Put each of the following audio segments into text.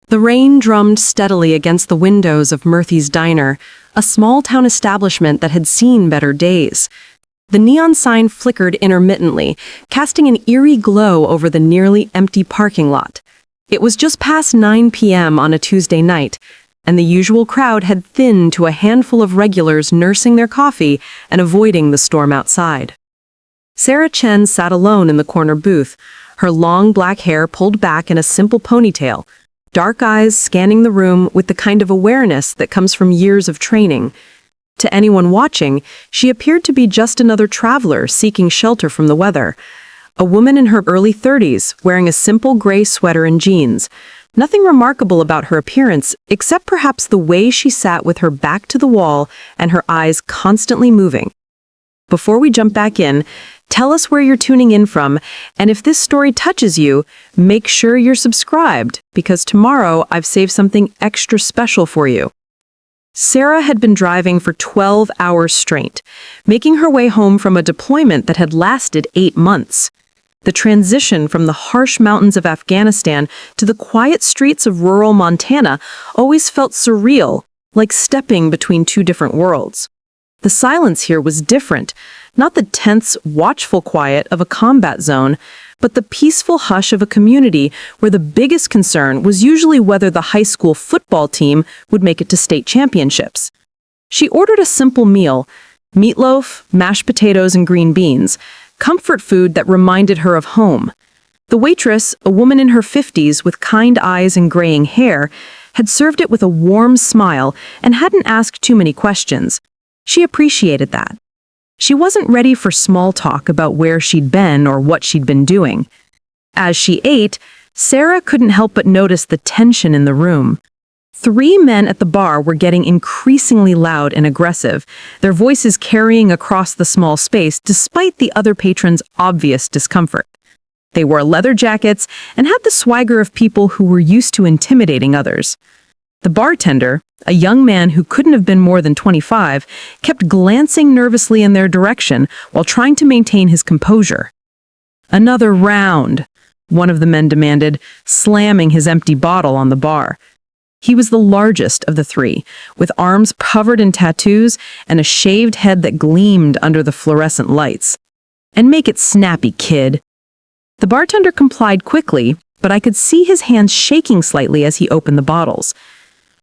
The rain drummed steadily against the windows of Murthy's Diner, a small-town establishment that had seen better days. The neon sign flickered intermittently, casting an eerie glow over the nearly empty parking lot. It was just past 9 p.m. on a Tuesday night, and the usual crowd had thinned to a handful of regulars nursing their coffee and avoiding the storm outside. Sarah Chen sat alone in the corner booth, her long black hair pulled back in a simple ponytail, dark eyes scanning the room with the kind of awareness that comes from years of training. To anyone watching, she appeared to be just another traveler seeking shelter from the weather. A woman in her early 30s, wearing a simple gray sweater and jeans. Nothing remarkable about her appearance, except perhaps the way she sat with her back to the wall and her eyes constantly moving. Before we jump back in, tell us where you're tuning in from, and if this story touches you, make sure you're subscribed, because tomorrow I've saved something extra special for you. Sarah had been driving for 12 hours straight, making her way home from a deployment that had lasted 8 months. The transition from the harsh mountains of Afghanistan to the quiet streets of rural Montana always felt surreal, like stepping between two different worlds. The silence here was different, not the tense, watchful quiet of a combat zone, but the peaceful hush of a community where the biggest concern was usually whether the high school football team would make it to state championships. She ordered a simple meal, meatloaf, mashed potatoes, and green beans, comfort food that reminded her of home. The waitress, a woman in her 50s with kind eyes and graying hair, had served it with a warm smile and hadn't asked too many questions. She appreciated that. She wasn't ready for small talk about where she'd been or what she'd been doing. As she ate, Sarah couldn't help but notice the tension in the room. 3 men at the bar were getting increasingly loud and aggressive, their voices carrying across the small space despite the other patrons' obvious discomfort. They wore leather jackets and had the swagger of people who were used to intimidating others. The bartender, a young man who couldn't have been more than 25, kept glancing nervously in their direction while trying to maintain his composure. "Another round," one of the men demanded, slamming his empty bottle on the bar. He was the largest of the 3, with arms covered in tattoos and a shaved head that gleamed under the fluorescent lights. "And make it snappy, kid." The bartender complied quickly, but I could see his hands shaking slightly as he opened the bottles.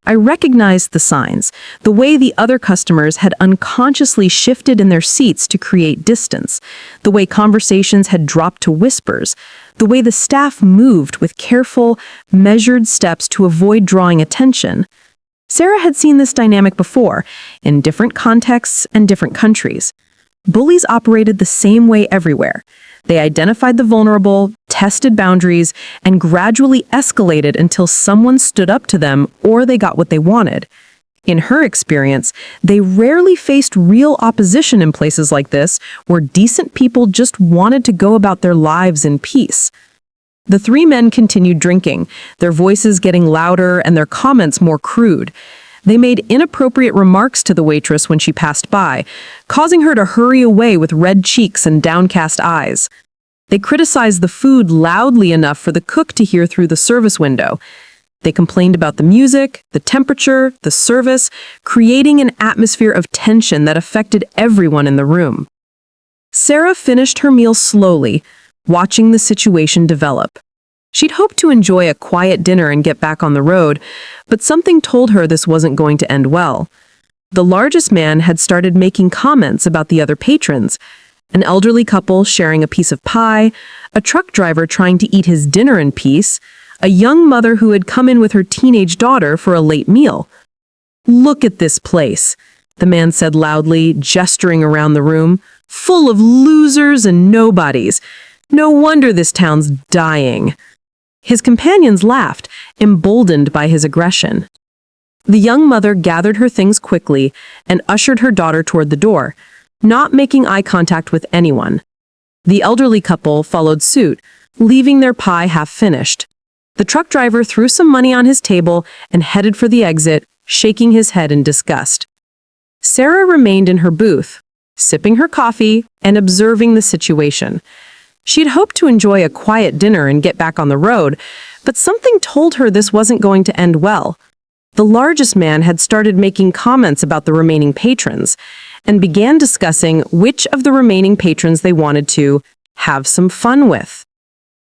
I recognized the signs, the way the other customers had unconsciously shifted in their seats to create distance, the way conversations had dropped to whispers, the way the staff moved with careful, measured steps to avoid drawing attention. Sarah had seen this dynamic before, in different contexts and different countries. Bullies operated the same way everywhere. They identified the vulnerable, tested boundaries, and gradually escalated until someone stood up to them or they got what they wanted. In her experience, they rarely faced real opposition in places like this, where decent people just wanted to go about their lives in peace. The 3 men continued drinking, their voices getting louder and their comments more crude. They made inappropriate remarks to the waitress when she passed by, causing her to hurry away with red cheeks and downcast eyes. They criticized the food loudly enough for the cook to hear through the service window. They complained about the music, the temperature, the service, creating an atmosphere of tension that affected everyone in the room. Sarah finished her meal slowly, watching the situation develop. She'd hoped to enjoy a quiet dinner and get back on the road, but something told her this wasn't going to end well. The largest man had started making comments about the other patrons, an elderly couple sharing a piece of pie, a truck driver trying to eat his dinner in peace, a young mother who had come in with her teenage daughter for a late meal. "Look at this place," the man said loudly, gesturing around the room, "full of losers and nobodies. No wonder this town's dying." His companions laughed, emboldened by his aggression. The young mother gathered her things quickly and ushered her daughter toward the door, not making eye contact with anyone. The elderly couple followed suit, leaving their pie half-finished. The truck driver threw some money on his table and headed for the exit, shaking his head in disgust. Sarah remained in her booth, sipping her coffee and observing the situation. She'd hoped to enjoy a quiet dinner and get back on the road, But something told her this wasn't going to end well. The largest man had started making comments about the remaining patrons and began discussing which of the remaining patrons they wanted to have some fun with.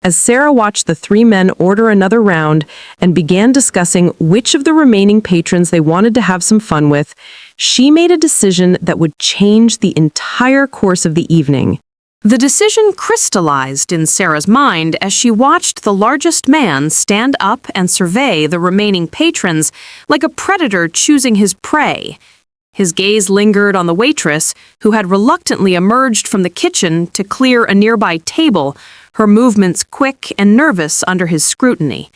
As Sarah watched the three men order another round and began discussing which of the remaining patrons they wanted to have some fun with, she made a decision that would change the entire course of the evening. The decision crystallized in Sarah's mind as she watched the largest man stand up and survey the remaining patrons like a predator choosing his prey. His gaze lingered on the waitress, who had reluctantly emerged from the kitchen to clear a nearby table, her movements quick and nervous under his scrutiny.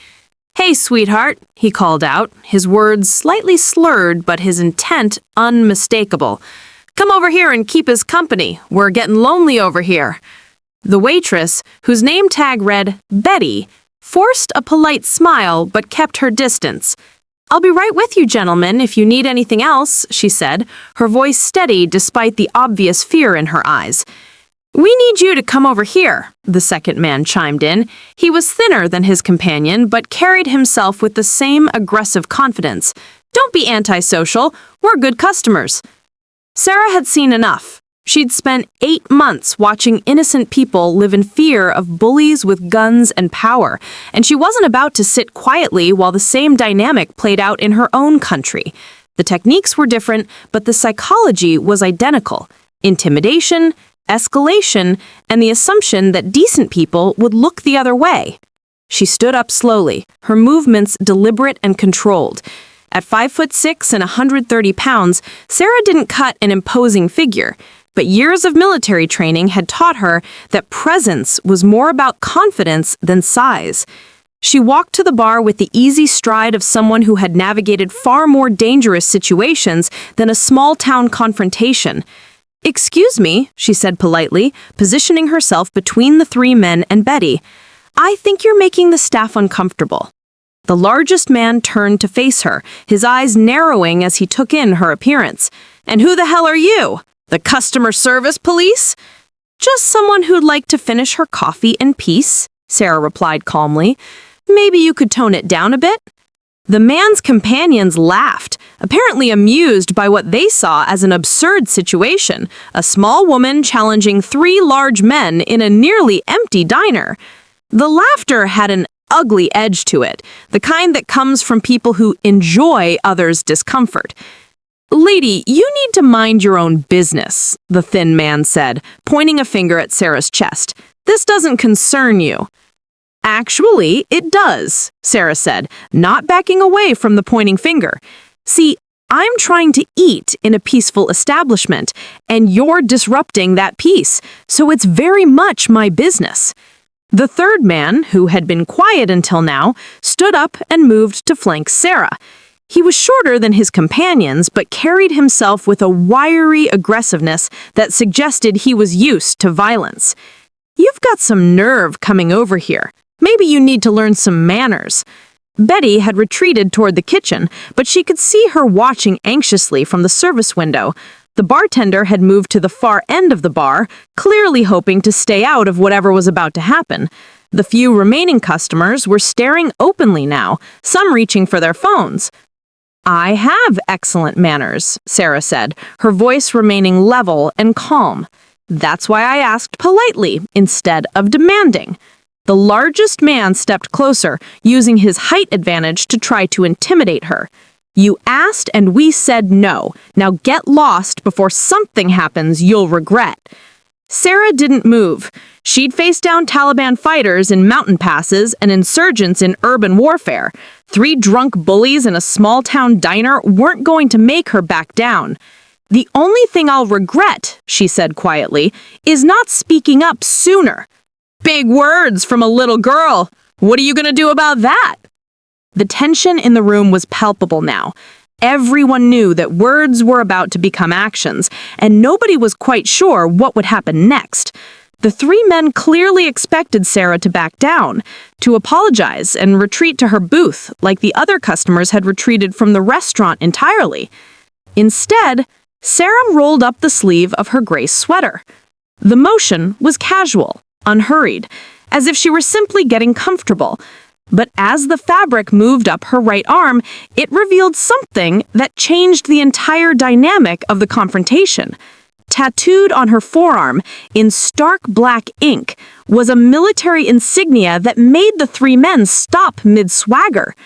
"Hey, sweetheart," he called out, his words slightly slurred but his intent unmistakable. "Come over here and keep us company. We're getting lonely over here." The waitress, whose name tag read Betty, forced a polite smile but kept her distance. "I'll be right with you, gentlemen, if you need anything else," she said, her voice steady despite the obvious fear in her eyes. "We need you to come over here," the second man chimed in. He was thinner than his companion, but carried himself with the same aggressive confidence. "Don't be antisocial. We're good customers." Sarah had seen enough. She'd spent 8 months watching innocent people live in fear of bullies with guns and power, and she wasn't about to sit quietly while the same dynamic played out in her own country. The techniques were different, but the psychology was identical. Intimidation, escalation, and the assumption that decent people would look the other way. She stood up slowly, her movements deliberate and controlled. At 5'6" and 130 pounds, Sarah didn't cut an imposing figure, but years of military training had taught her that presence was more about confidence than size. She walked to the bar with the easy stride of someone who had navigated far more dangerous situations than a small-town confrontation. "Excuse me," she said politely, positioning herself between the three men and Betty. "I think you're making the staff uncomfortable." The largest man turned to face her, his eyes narrowing as he took in her appearance. "And who the hell are you? The customer service police?" "Just someone who'd like to finish her coffee in peace," Sarah replied calmly. "Maybe you could tone it down a bit?" The man's companions laughed, apparently amused by what they saw as an absurd situation, a small woman challenging 3 large men in a nearly empty diner. The laughter had an ugly edge to it, the kind that comes from people who enjoy others' discomfort. "Lady, you need to mind your own business," the thin man said, pointing a finger at Sarah's chest. "This doesn't concern you." "Actually, it does," Sarah said, not backing away from the pointing finger. "See, I'm trying to eat in a peaceful establishment, and you're disrupting that peace, so it's very much my business." The third man, who had been quiet until now, stood up and moved to flank Sarah. He was shorter than his companions, but carried himself with a wiry aggressiveness that suggested he was used to violence. "You've got some nerve coming over here. Maybe you need to learn some manners." Betty had retreated toward the kitchen, but she could see her watching anxiously from the service window. The bartender had moved to the far end of the bar, clearly hoping to stay out of whatever was about to happen. The few remaining customers were staring openly now, some reaching for their phones. "I have excellent manners," Sarah said, her voice remaining level and calm. "That's why I asked politely instead of demanding." The largest man stepped closer, using his height advantage to try to intimidate her. "You asked and we said no. Now get lost before something happens you'll regret." Sarah didn't move. She'd faced down Taliban fighters in mountain passes and insurgents in urban warfare. 3 drunk bullies in a small-town diner weren't going to make her back down. "The only thing I'll regret," she said quietly, "is not speaking up sooner." "Big words from a little girl. What are you going to do about that?" The tension in the room was palpable now. Everyone knew that words were about to become actions, and nobody was quite sure what would happen next. The 3 men clearly expected Sarah to back down, to apologize and retreat to her booth like the other customers had retreated from the restaurant entirely. Instead, Sarah rolled up the sleeve of her gray sweater. The motion was casual, unhurried, as if she were simply getting comfortable. But as the fabric moved up her right arm, it revealed something that changed the entire dynamic of the confrontation. Tattooed on her forearm, in stark black ink, was a military insignia that made the three men stop mid-swagger.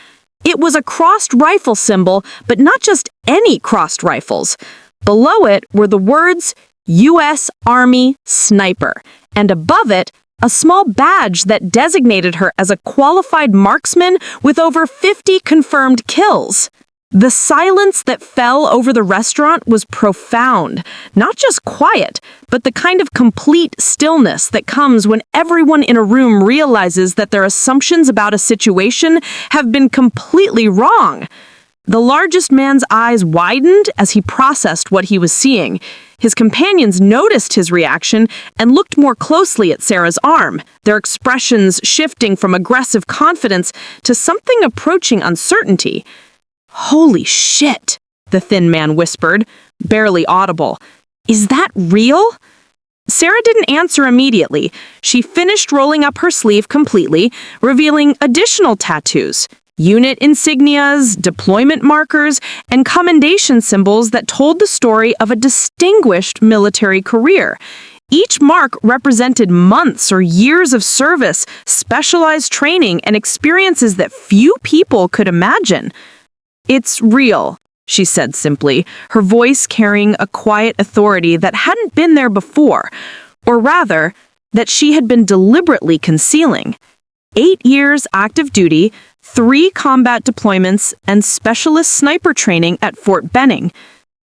It was a crossed rifle symbol, but not just any crossed rifles. Below it were the words, U.S. Army Sniper, and above it, a small badge that designated her as a qualified marksman with over 50 confirmed kills. The silence that fell over the restaurant was profound, not just quiet, but the kind of complete stillness that comes when everyone in a room realizes that their assumptions about a situation have been completely wrong. The largest man's eyes widened as he processed what he was seeing. His companions noticed his reaction and looked more closely at Sarah's arm, their expressions shifting from aggressive confidence to something approaching uncertainty. "Holy shit," the thin man whispered, barely audible. "Is that real?" Sarah didn't answer immediately. She finished rolling up her sleeve completely, revealing additional tattoos. Unit insignias, deployment markers, and commendation symbols that told the story of a distinguished military career. Each mark represented months or years of service, specialized training, and experiences that few people could imagine. "It's real," she said simply, her voice carrying a quiet authority that hadn't been there before, or rather, that she had been deliberately concealing. 8 years active duty, 3 combat deployments, and specialist sniper training at Fort Benning.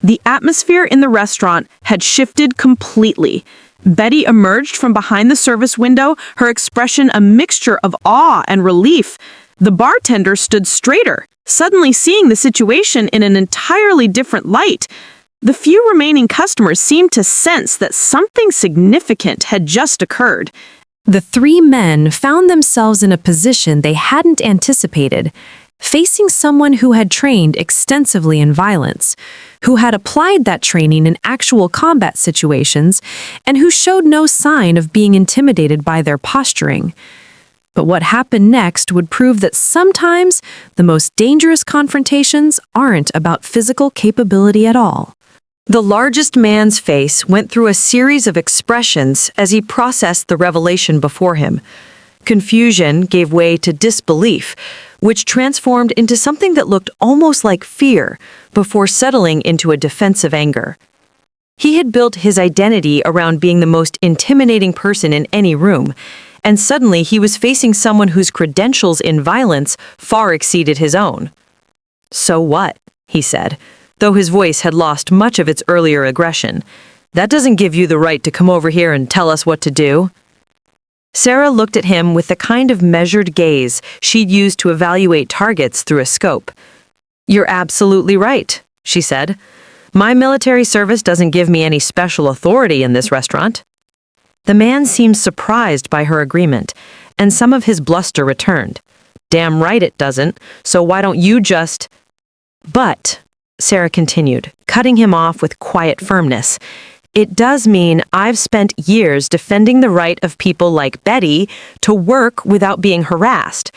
The atmosphere in the restaurant had shifted completely. Betty emerged from behind the service window, her expression a mixture of awe and relief. The bartender stood straighter, suddenly seeing the situation in an entirely different light. The few remaining customers seemed to sense that something significant had just occurred. The three men found themselves in a position they hadn't anticipated, facing someone who had trained extensively in violence, who had applied that training in actual combat situations, and who showed no sign of being intimidated by their posturing. But what happened next would prove that sometimes the most dangerous confrontations aren't about physical capability at all. The largest man's face went through a series of expressions as he processed the revelation before him. Confusion gave way to disbelief, which transformed into something that looked almost like fear before settling into a defensive anger. He had built his identity around being the most intimidating person in any room, and suddenly he was facing someone whose credentials in violence far exceeded his own. "So what?" he said, though his voice had lost much of its earlier aggression. "That doesn't give you the right to come over here and tell us what to do." Sarah looked at him with the kind of measured gaze she'd used to evaluate targets through a scope. "You're absolutely right," she said. "My military service doesn't give me any special authority in this restaurant." The man seemed surprised by her agreement, and some of his bluster returned. "Damn right it doesn't, so why don't you just—" "But," Sarah continued, cutting him off with quiet firmness, "it does mean I've spent years defending the right of people like Betty to work without being harassed,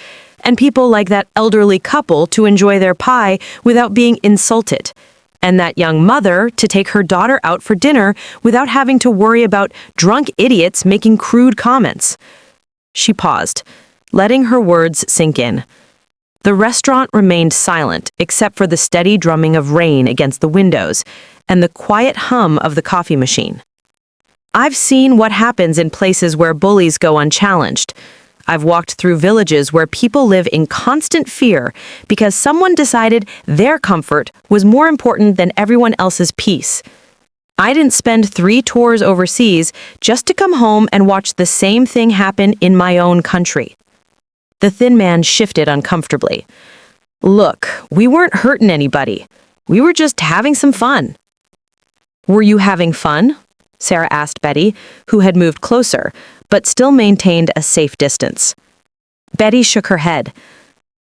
and people like that elderly couple to enjoy their pie without being insulted, and that young mother to take her daughter out for dinner without having to worry about drunk idiots making crude comments." She paused, letting her words sink in. The restaurant remained silent except for the steady drumming of rain against the windows and the quiet hum of the coffee machine. "I've seen what happens in places where bullies go unchallenged. I've walked through villages where people live in constant fear because someone decided their comfort was more important than everyone else's peace. I didn't spend 3 tours overseas just to come home and watch the same thing happen in my own country." The thin man shifted uncomfortably. "Look, we weren't hurting anybody. We were just having some fun." "Were you having fun?" Sarah asked Betty, who had moved closer, but still maintained a safe distance. Betty shook her head.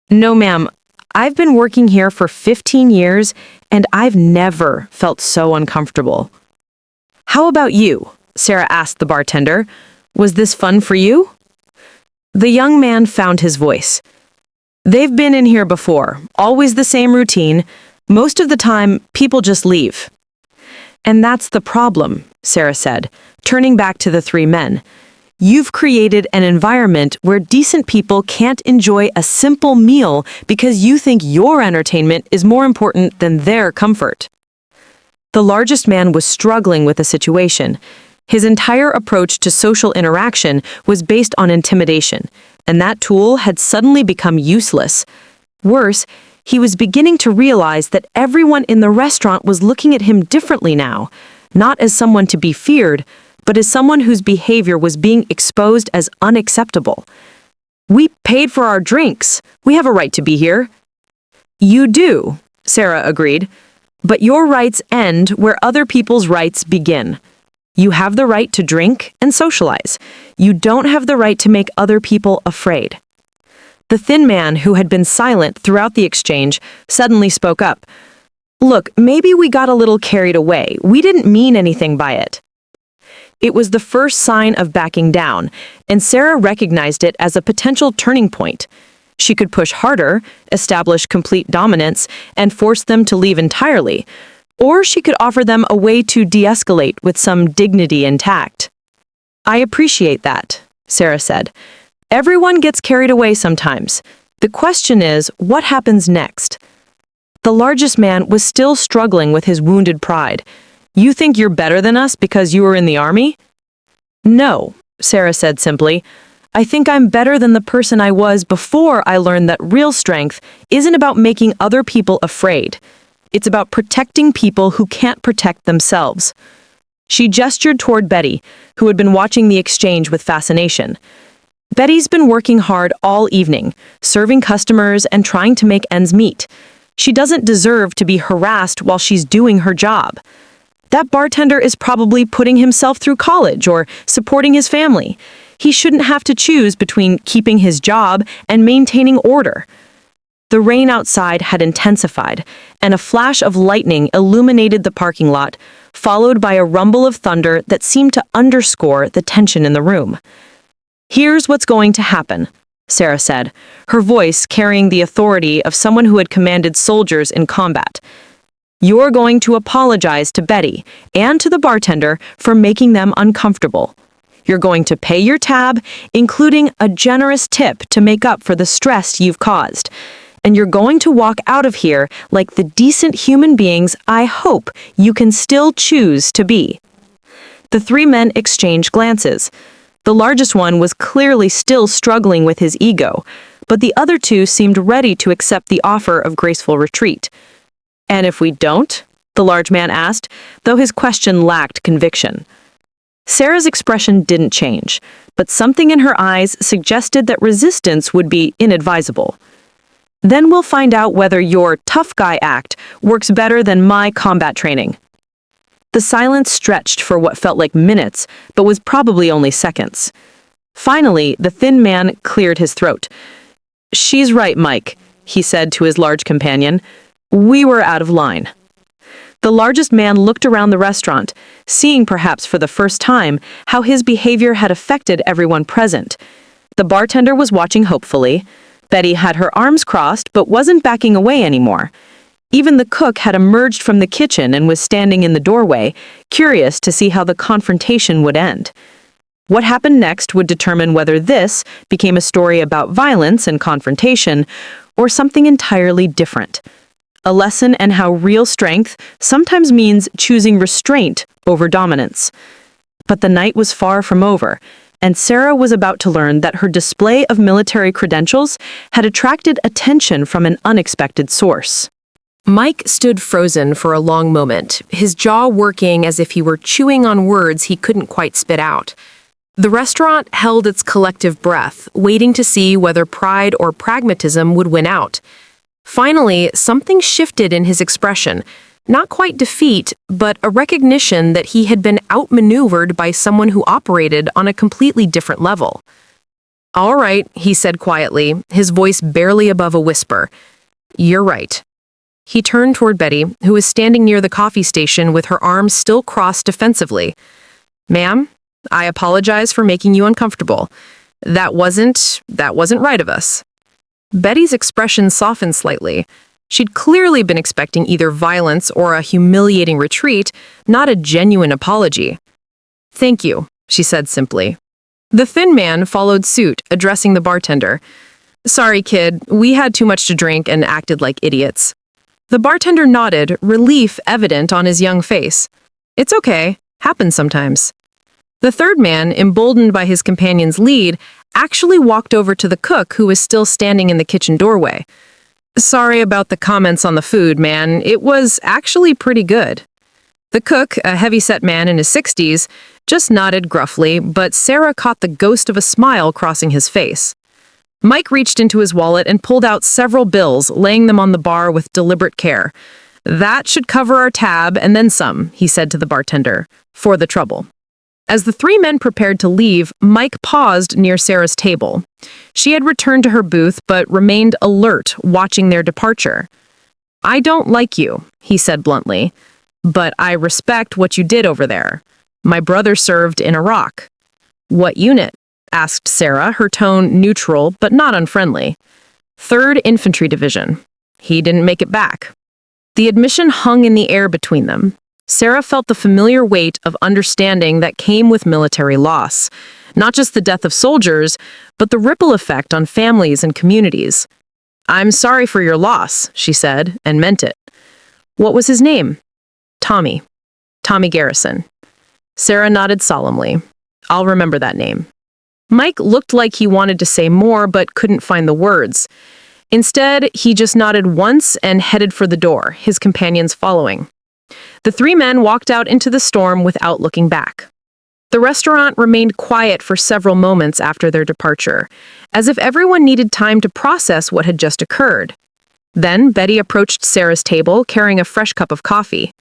"No, ma'am. I've been working here for 15 years, and I've never felt so uncomfortable." "How about you?" Sarah asked the bartender. "Was this fun for you?" The young man found his voice. They've been in here before, always the same routine. Most of the time, people just leave. And that's the problem, Sarah said, turning back to the three men. You've created an environment where decent people can't enjoy a simple meal because you think your entertainment is more important than their comfort. The largest man was struggling with the situation. His entire approach to social interaction was based on intimidation, and that tool had suddenly become useless. Worse, he was beginning to realize that everyone in the restaurant was looking at him differently now, not as someone to be feared, but as someone whose behavior was being exposed as unacceptable. We paid for our drinks. We have a right to be here. You do, Sarah agreed, but your rights end where other people's rights begin. You have the right to drink and socialize. You don't have the right to make other people afraid. The thin man, who had been silent throughout the exchange, suddenly spoke up. Look, maybe we got a little carried away. We didn't mean anything by it. It was the first sign of backing down, and Sarah recognized it as a potential turning point. She could push harder, establish complete dominance, and force them to leave entirely, or she could offer them a way to de-escalate with some dignity intact. I appreciate that, Sarah said. Everyone gets carried away sometimes. The question is, what happens next? The largest man was still struggling with his wounded pride. You think you're better than us because you were in the army? No, Sarah said simply. I think I'm better than the person I was before I learned that real strength isn't about making other people afraid. It's about protecting people who can't protect themselves. She gestured toward Betty, who had been watching the exchange with fascination. Betty's been working hard all evening, serving customers and trying to make ends meet. She doesn't deserve to be harassed while she's doing her job. That bartender is probably putting himself through college or supporting his family. He shouldn't have to choose between keeping his job and maintaining order. The rain outside had intensified, and a flash of lightning illuminated the parking lot, followed by a rumble of thunder that seemed to underscore the tension in the room. Here's what's going to happen, Sarah said, her voice carrying the authority of someone who had commanded soldiers in combat. You're going to apologize to Betty and to the bartender for making them uncomfortable. You're going to pay your tab, including a generous tip to make up for the stress you've caused. And you're going to walk out of here like the decent human beings I hope you can still choose to be. The three men exchanged glances. The largest one was clearly still struggling with his ego, but the other two seemed ready to accept the offer of graceful retreat. And if we don't? The large man asked, though his question lacked conviction. Sarah's expression didn't change, but something in her eyes suggested that resistance would be inadvisable. Then we'll find out whether your tough guy act works better than my combat training. The silence stretched for what felt like minutes, but was probably only seconds. Finally, the thin man cleared his throat. She's right, Mike, he said to his large companion. We were out of line. The largest man looked around the restaurant, seeing perhaps for the first time how his behavior had affected everyone present. The bartender was watching hopefully. Betty had her arms crossed but wasn't backing away anymore. Even the cook had emerged from the kitchen and was standing in the doorway, curious to see how the confrontation would end. What happened next would determine whether this became a story about violence and confrontation or something entirely different. A lesson in how real strength sometimes means choosing restraint over dominance. But the night was far from over, and Sarah was about to learn that her display of military credentials had attracted attention from an unexpected source. Mike stood frozen for a long moment, his jaw working as if he were chewing on words he couldn't quite spit out. The restaurant held its collective breath, waiting to see whether pride or pragmatism would win out. Finally, something shifted in his expression, not quite defeat, but a recognition that he had been outmaneuvered by someone who operated on a completely different level. All right, he said quietly, his voice barely above a whisper. You're right. He turned toward Betty, who was standing near the coffee station with her arms still crossed defensively. Ma'am, I apologize for making you uncomfortable. That wasn't right of us. Betty's expression softened slightly. She'd clearly been expecting either violence or a humiliating retreat, not a genuine apology. "Thank you," she said simply. The thin man followed suit, addressing the bartender. "Sorry, kid, we had too much to drink and acted like idiots." The bartender nodded, relief evident on his young face. "It's okay, happens sometimes." The third man, emboldened by his companion's lead, actually walked over to the cook who was still standing in the kitchen doorway. "Sorry about the comments on the food, man. It was actually pretty good." The cook, a heavy-set man in his 60s, just nodded gruffly, but Sarah caught the ghost of a smile crossing his face. Mike reached into his wallet and pulled out several bills, laying them on the bar with deliberate care. "That should cover our tab and then some," he said to the bartender, "for the trouble." As the three men prepared to leave, Mike paused near Sarah's table. She had returned to her booth but remained alert, watching their departure. "I don't like you," he said bluntly, "but I respect what you did over there. My brother served in Iraq." "What unit?" asked Sarah, her tone neutral but not unfriendly. "3rd Infantry Division." He didn't make it back. The admission hung in the air between them. Sarah felt the familiar weight of understanding that came with military loss. Not just the death of soldiers, but the ripple effect on families and communities. "I'm sorry for your loss," she said, and meant it. "What was his name?" "Tommy. Tommy Garrison." Sarah nodded solemnly. "I'll remember that name." Mike looked like he wanted to say more but couldn't find the words. Instead, he just nodded once and headed for the door, his companions following. The three men walked out into the storm without looking back. The restaurant remained quiet for several moments after their departure, as if everyone needed time to process what had just occurred. Then Betty approached Sarah's table, carrying a fresh cup of coffee.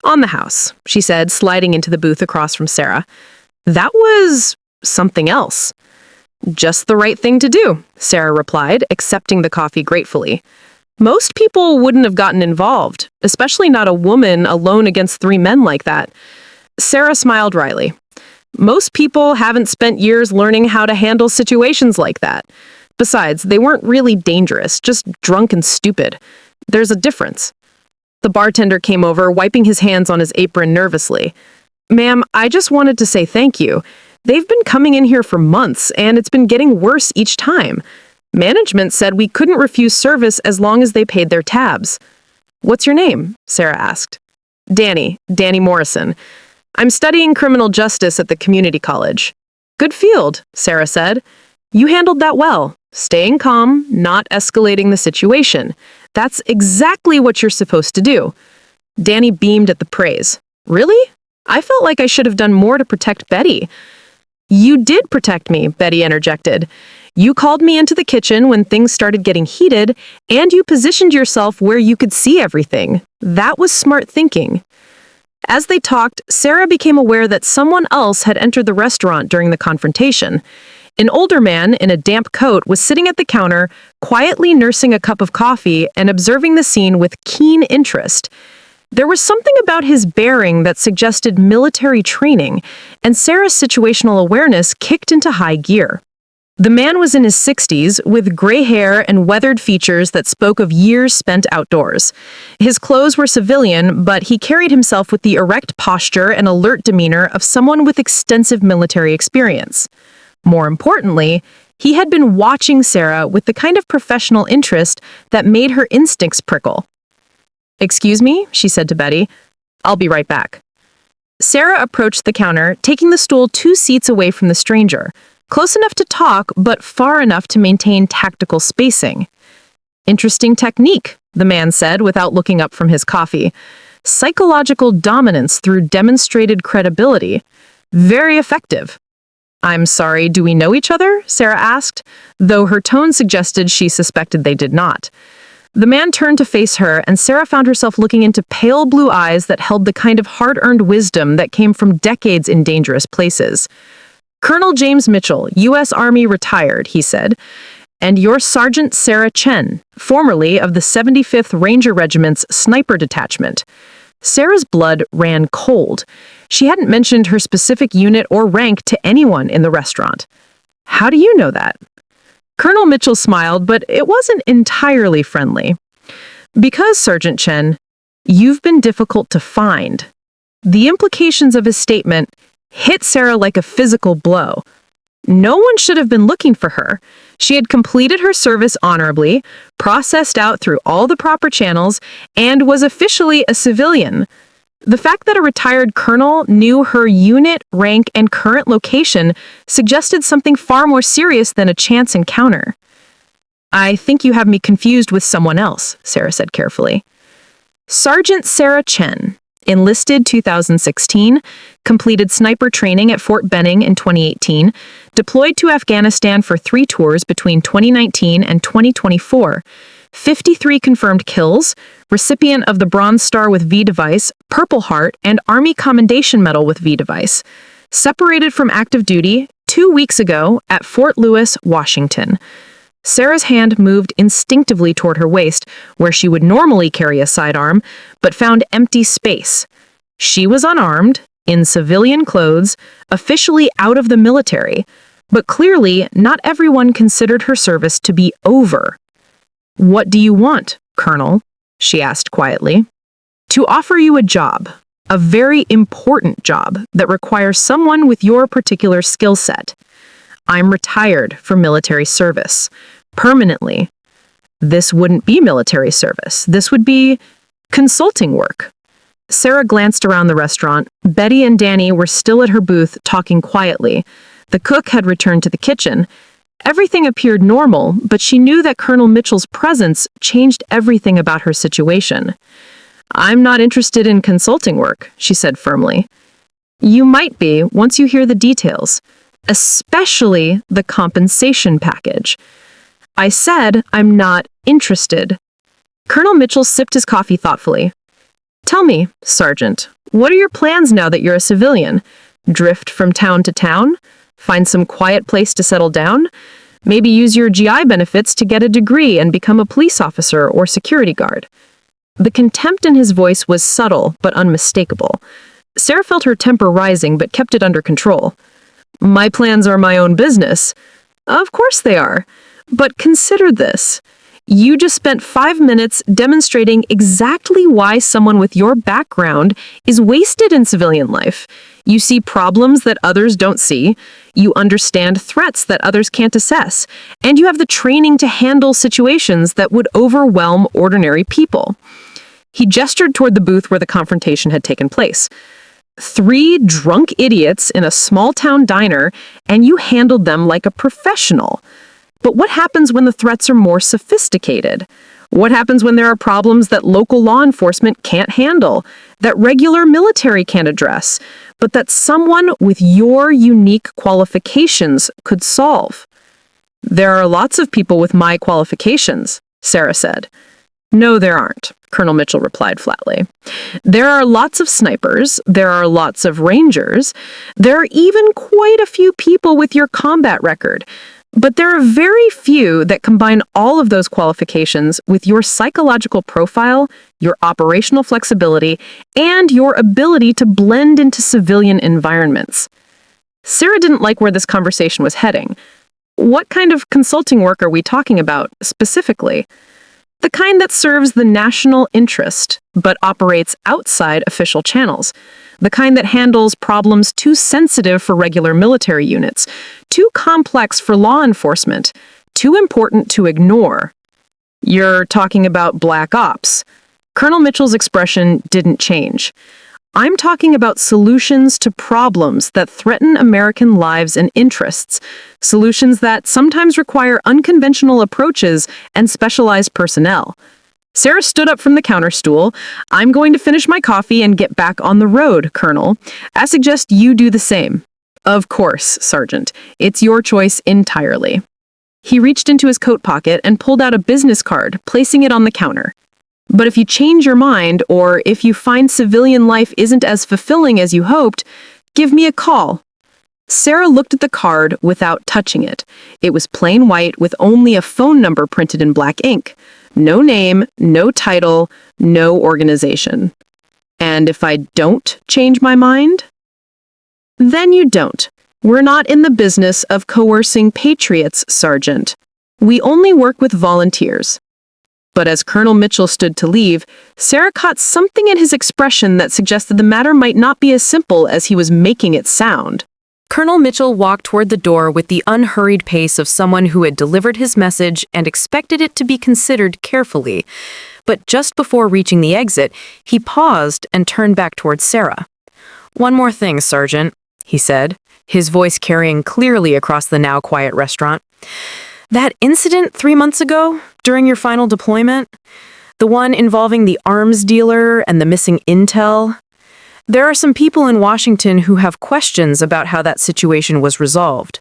"On the house," she said, sliding into the booth across from Sarah. "That was something else." "Just the right thing to do," Sarah replied, accepting the coffee gratefully. "Most people wouldn't have gotten involved, especially not a woman alone against three men like that." Sarah smiled wryly. "Most people haven't spent years learning how to handle situations like that. Besides, they weren't really dangerous, just drunk and stupid. There's a difference." The bartender came over, wiping his hands on his apron nervously. "Ma'am, I just wanted to say thank you. They've been coming in here for months, and it's been getting worse each time. Management said we couldn't refuse service as long as they paid their tabs." "What's your name?" Sarah asked. Danny Morrison. "I'm studying criminal justice at the community college." "Good field," Sarah said. "You handled that well, staying calm, not escalating the situation. That's exactly what you're supposed to do." Danny beamed at the praise. "Really? I felt like I should have done more to protect Betty." "You did protect me," Betty interjected. "You called me into the kitchen when things started getting heated, and you positioned yourself where you could see everything. That was smart thinking." As they talked, Sarah became aware that someone else had entered the restaurant during the confrontation. An older man in a damp coat was sitting at the counter, quietly nursing a cup of coffee and observing the scene with keen interest. There was something about his bearing that suggested military training, and Sarah's situational awareness kicked into high gear. The man was in his 60s, with gray hair and weathered features that spoke of years spent outdoors. His clothes were civilian, but he carried himself with the erect posture and alert demeanor of someone with extensive military experience. More importantly, he had been watching Sarah with the kind of professional interest that made her instincts prickle. "Excuse me," she said to Betty. "I'll be right back." Sarah approached the counter, taking the stool 2 seats away from the stranger, close enough to talk but far enough to maintain tactical spacing. "Interesting technique," the man said without looking up from his coffee. "Psychological dominance through demonstrated credibility. Very effective." "I'm sorry, do we know each other?" Sarah asked, though her tone suggested she suspected they did not. The man turned to face her, and Sarah found herself looking into pale blue eyes that held the kind of hard-earned wisdom that came from decades in dangerous places. "Colonel James Mitchell, U.S. Army retired," he said, "and you're Sergeant Sarah Chen, formerly of the 75th Ranger Regiment's Sniper Detachment." Sarah's blood ran cold. She hadn't mentioned her specific unit or rank to anyone in the restaurant. "How do you know that?" Colonel Mitchell smiled, but it wasn't entirely friendly. Because, Sergeant Chen, you've been difficult to find. The implications of his statement hit Sarah like a physical blow. No one should have been looking for her. She had completed her service honorably, processed out through all the proper channels, and was officially a civilian. The fact that a retired colonel knew her unit, rank, and current location suggested something far more serious than a chance encounter. I think you have me confused with someone else, Sarah said carefully. Sergeant Sarah Chen, enlisted 2016, completed sniper training at Fort Benning in 2018, deployed to Afghanistan for 3 tours between 2019 and 2024, 53 confirmed kills, recipient of the Bronze Star with V device, Purple Heart, and Army Commendation Medal with V device. Separated from active duty 2 weeks ago at Fort Lewis, Washington. Sarah's hand moved instinctively toward her waist, where she would normally carry a sidearm, but found empty space. She was unarmed, in civilian clothes, officially out of the military, but clearly not everyone considered her service to be over. "What do you want, Colonel?" she asked quietly. "To offer you a job, a very important job that requires someone with your particular skill set. I'm retired from military service, permanently. This wouldn't be military service. This would be consulting work." Sarah glanced around the restaurant. Betty and Danny were still at her booth, talking quietly. The cook had returned to the kitchen. Everything appeared normal, but she knew that Colonel Mitchell's presence changed everything about her situation. "I'm not interested in consulting work," she said firmly. "You might be once you hear the details, especially the compensation package." "I said I'm not interested." Colonel Mitchell sipped his coffee thoughtfully. "Tell me, Sergeant, what are your plans now that you're a civilian? Drift from town to town? Find some quiet place to settle down? Maybe use your GI benefits to get a degree and become a police officer or security guard?" The contempt in his voice was subtle but unmistakable. Sarah felt her temper rising but kept it under control. "My plans are my own business." "Of course they are. But consider this. You just spent 5 minutes demonstrating exactly why someone with your background is wasted in civilian life. You see problems that others don't see, you understand threats that others can't assess, and you have the training to handle situations that would overwhelm ordinary people." He gestured toward the booth where the confrontation had taken place. 3 drunk idiots in a small-town diner, and you handled them like a professional. But what happens when the threats are more sophisticated? What happens when there are problems that local law enforcement can't handle, that regular military can't address, but that someone with your unique qualifications could solve? "There are lots of people with my qualifications," Sarah said. "No, there aren't," Colonel Mitchell replied flatly. "There are lots of snipers, there are lots of rangers, there are even quite a few people with your combat record. But there are very few that combine all of those qualifications with your psychological profile, your operational flexibility, and your ability to blend into civilian environments." Sarah didn't like where this conversation was heading. What kind of consulting work are we talking about, specifically? The kind that serves the national interest, but operates outside official channels. The kind that handles problems too sensitive for regular military units, too complex for law enforcement, too important to ignore. "You're talking about black ops." Colonel Mitchell's expression didn't change. "I'm talking about solutions to problems that threaten American lives and interests, solutions that sometimes require unconventional approaches and specialized personnel." Sarah stood up from the counter stool. "I'm going to finish my coffee and get back on the road, Colonel. I suggest you do the same." "Of course, Sergeant. It's your choice entirely." He reached into his coat pocket and pulled out a business card, placing it on the counter. "But if you change your mind, or if you find civilian life isn't as fulfilling as you hoped, give me a call." Sarah looked at the card without touching it. It was plain white with only a phone number printed in black ink. No name, no title, no organization. "And if I don't change my mind?" "Then you don't. We're not in the business of coercing patriots, Sergeant." We only work with volunteers. But as Colonel Mitchell stood to leave, Sarah caught something in his expression that suggested the matter might not be as simple as he was making it sound. Colonel Mitchell walked toward the door with the unhurried pace of someone who had delivered his message and expected it to be considered carefully. But just before reaching the exit, he paused and turned back toward Sarah. "One more thing, Sergeant," he said, his voice carrying clearly across the now quiet restaurant. "That incident 3 months ago, during your final deployment, the one involving the arms dealer and the missing intel, there are some people in Washington who have questions about how that situation was resolved."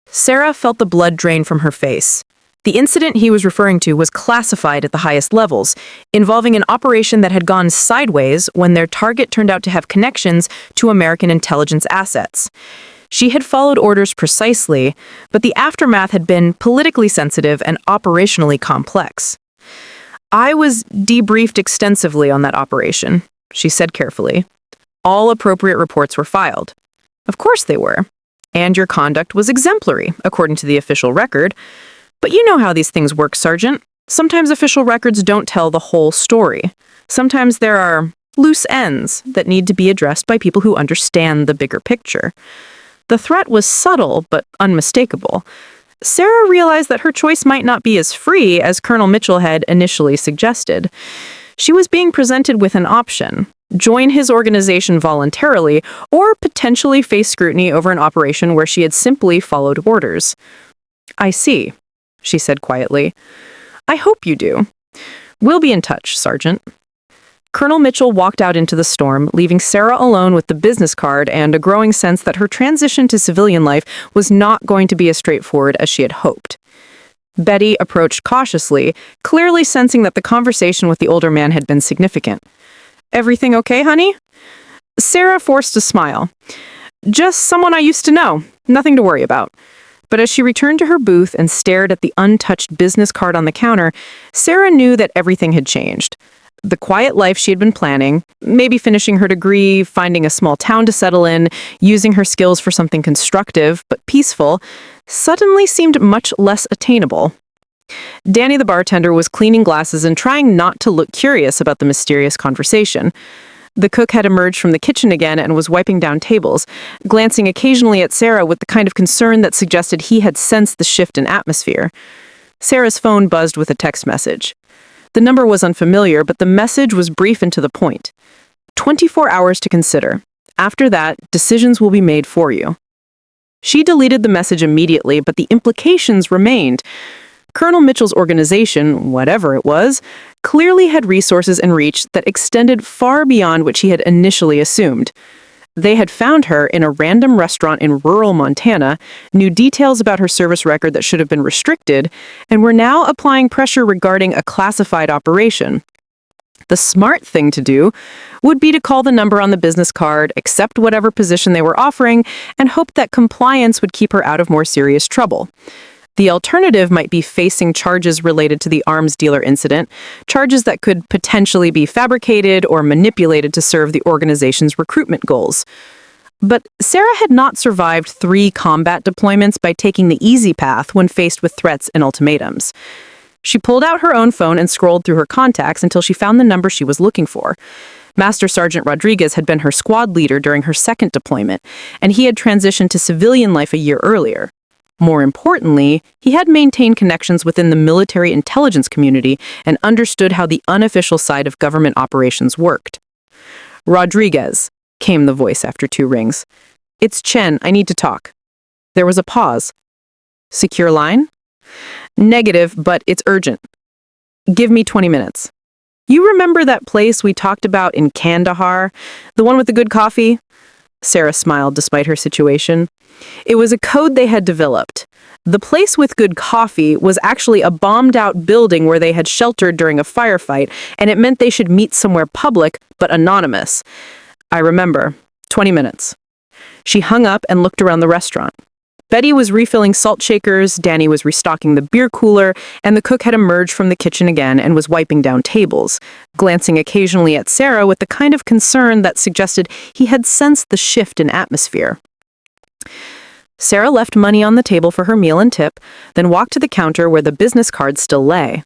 Sarah felt the blood drain from her face. The incident he was referring to was classified at the highest levels, involving an operation that had gone sideways when their target turned out to have connections to American intelligence assets. She had followed orders precisely, but the aftermath had been politically sensitive and operationally complex. "I was debriefed extensively on that operation," she said carefully. "All appropriate reports were filed." "Of course they were. And your conduct was exemplary, according to the official record. But you know how these things work, Sergeant. Sometimes official records don't tell the whole story. Sometimes there are loose ends that need to be addressed by people who understand the bigger picture." The threat was subtle but unmistakable. Sarah realized that her choice might not be as free as Colonel Mitchell had initially suggested. She was being presented with an option: join his organization voluntarily, or potentially face scrutiny over an operation where she had simply followed orders. "I see," she said quietly. "I hope you do. We'll be in touch, Sergeant." Colonel Mitchell walked out into the storm, leaving Sarah alone with the business card and a growing sense that her transition to civilian life was not going to be as straightforward as she had hoped. Betty approached cautiously, clearly sensing that the conversation with the older man had been significant. "Everything okay, honey?" Sarah forced a smile. "Just someone I used to know. Nothing to worry about." But as she returned to her booth and stared at the untouched business card on the counter, Sarah knew that everything had changed. The quiet life she had been planning, maybe finishing her degree, finding a small town to settle in, using her skills for something constructive but peaceful, suddenly seemed much less attainable. Danny the bartender was cleaning glasses and trying not to look curious about the mysterious conversation. The cook had emerged from the kitchen again and was wiping down tables, glancing occasionally at Sarah with the kind of concern that suggested he had sensed the shift in atmosphere. Sarah's phone buzzed with a text message. The number was unfamiliar, but the message was brief and to the point. 24 hours to consider. After that, decisions will be made for you." She deleted the message immediately, but the implications remained. Colonel Mitchell's organization, whatever it was, clearly had resources and reach that extended far beyond what she had initially assumed. They had found her in a random restaurant in rural Montana, knew details about her service record that should have been restricted, and were now applying pressure regarding a classified operation. The smart thing to do would be to call the number on the business card, accept whatever position they were offering, and hope that compliance would keep her out of more serious trouble. The alternative might be facing charges related to the arms dealer incident, charges that could potentially be fabricated or manipulated to serve the organization's recruitment goals. But Sarah had not survived 3 combat deployments by taking the easy path when faced with threats and ultimatums. She pulled out her own phone and scrolled through her contacts until she found the number she was looking for. Master Sergeant Rodriguez had been her squad leader during her 2nd deployment, and he had transitioned to civilian life a year earlier. More importantly, he had maintained connections within the military intelligence community and understood how the unofficial side of government operations worked. "Rodriguez," came the voice after 2 rings. "It's Chen, I need to talk." There was a pause. "Secure line?" "Negative, but it's urgent." "Give me 20 minutes. You remember that place we talked about in Kandahar? The one with the good coffee?" Sarah smiled despite her situation. It was a code they had developed. The place with good coffee was actually a bombed-out building where they had sheltered during a firefight, and it meant they should meet somewhere public, but anonymous. "I remember. 20 minutes. She hung up and looked around the restaurant. Betty was refilling salt shakers, Danny was restocking the beer cooler, and the cook had emerged from the kitchen again and was wiping down tables, glancing occasionally at Sarah with the kind of concern that suggested he had sensed the shift in atmosphere. Sarah left money on the table for her meal and tip, then walked to the counter where the business card still lay.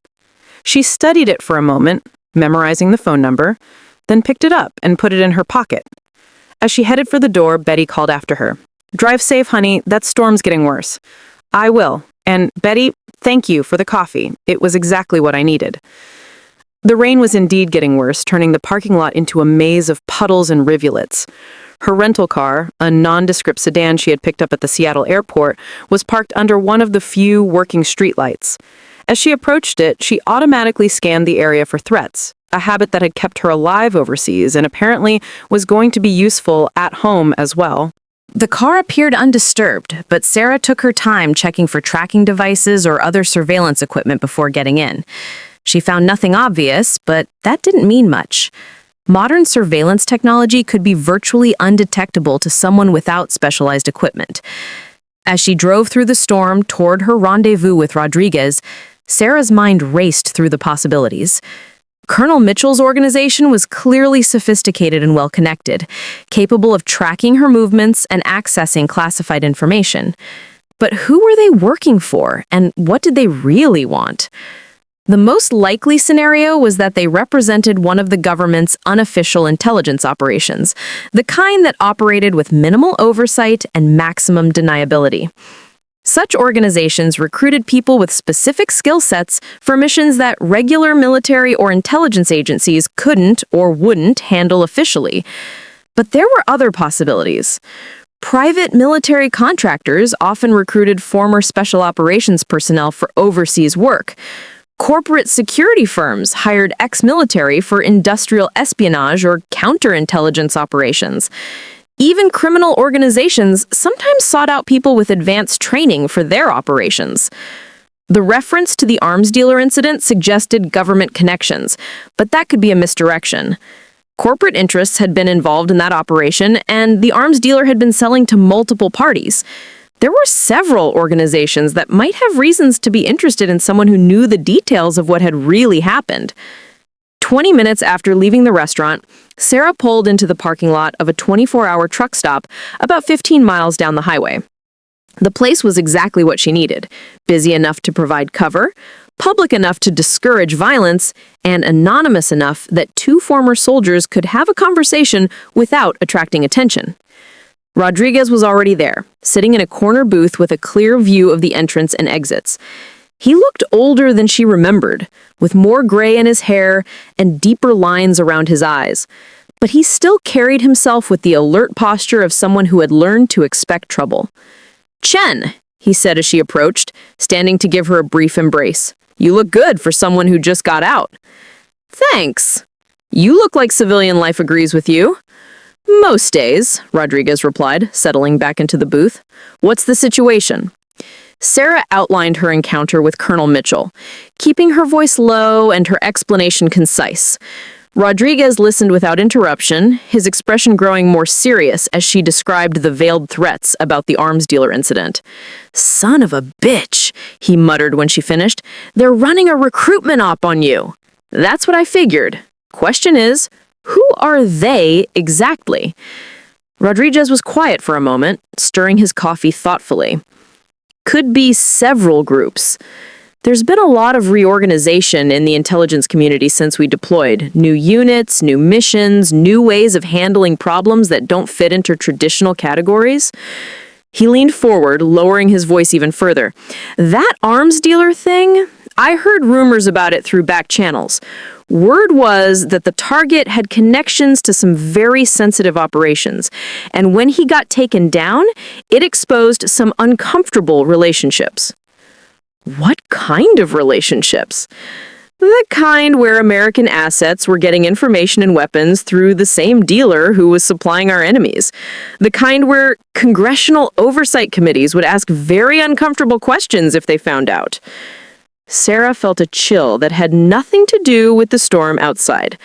She studied it for a moment, memorizing the phone number, then picked it up and put it in her pocket. As she headed for the door, Betty called after her. "Drive safe, honey. That storm's getting worse." "I will. And Betty, thank you for the coffee. It was exactly what I needed." The rain was indeed getting worse, turning the parking lot into a maze of puddles and rivulets. Her rental car, a nondescript sedan she had picked up at the Seattle airport, was parked under one of the few working streetlights. As she approached it, she automatically scanned the area for threats, a habit that had kept her alive overseas and apparently was going to be useful at home as well. The car appeared undisturbed, but Sarah took her time checking for tracking devices or other surveillance equipment before getting in. She found nothing obvious, but that didn't mean much. Modern surveillance technology could be virtually undetectable to someone without specialized equipment. As she drove through the storm toward her rendezvous with Rodriguez, Sarah's mind raced through the possibilities. Colonel Mitchell's organization was clearly sophisticated and well-connected, capable of tracking her movements and accessing classified information. But who were they working for, and what did they really want? The most likely scenario was that they represented one of the government's unofficial intelligence operations, the kind that operated with minimal oversight and maximum deniability. Such organizations recruited people with specific skill sets for missions that regular military or intelligence agencies couldn't or wouldn't handle officially. But there were other possibilities. Private military contractors often recruited former special operations personnel for overseas work. Corporate security firms hired ex-military for industrial espionage or counterintelligence operations. Even criminal organizations sometimes sought out people with advanced training for their operations. The reference to the arms dealer incident suggested government connections, but that could be a misdirection. Corporate interests had been involved in that operation, and the arms dealer had been selling to multiple parties. There were several organizations that might have reasons to be interested in someone who knew the details of what had really happened. 20 minutes after leaving the restaurant, Sarah pulled into the parking lot of a 24-hour truck stop about 15 miles down the highway. The place was exactly what she needed: busy enough to provide cover, public enough to discourage violence, and anonymous enough that two former soldiers could have a conversation without attracting attention. Rodriguez was already there, sitting in a corner booth with a clear view of the entrance and exits. He looked older than she remembered, with more gray in his hair and deeper lines around his eyes. But he still carried himself with the alert posture of someone who had learned to expect trouble. "Chen," he said as she approached, standing to give her a brief embrace. "You look good for someone who just got out." "Thanks. You look like civilian life agrees with you." "Most days," Rodriguez replied, settling back into the booth. "What's the situation?" Sarah outlined her encounter with Colonel Mitchell, keeping her voice low and her explanation concise. Rodriguez listened without interruption, his expression growing more serious as she described the veiled threats about the arms dealer incident. "Son of a bitch," he muttered when she finished. "They're running a recruitment op on you." "That's what I figured. Question is, who are they exactly?" Rodriguez was quiet for a moment, stirring his coffee thoughtfully. "Could be several groups. There's been a lot of reorganization in the intelligence community since we deployed. New units, new missions, new ways of handling problems that don't fit into traditional categories." He leaned forward, lowering his voice even further. "That arms dealer thing? I heard rumors about it through back channels. Word was that the target had connections to some very sensitive operations, and when he got taken down, it exposed some uncomfortable relationships." "What kind of relationships?" "The kind where American assets were getting information and weapons through the same dealer who was supplying our enemies. The kind where congressional oversight committees would ask very uncomfortable questions if they found out." Sarah felt a chill that had nothing to do with the storm outside.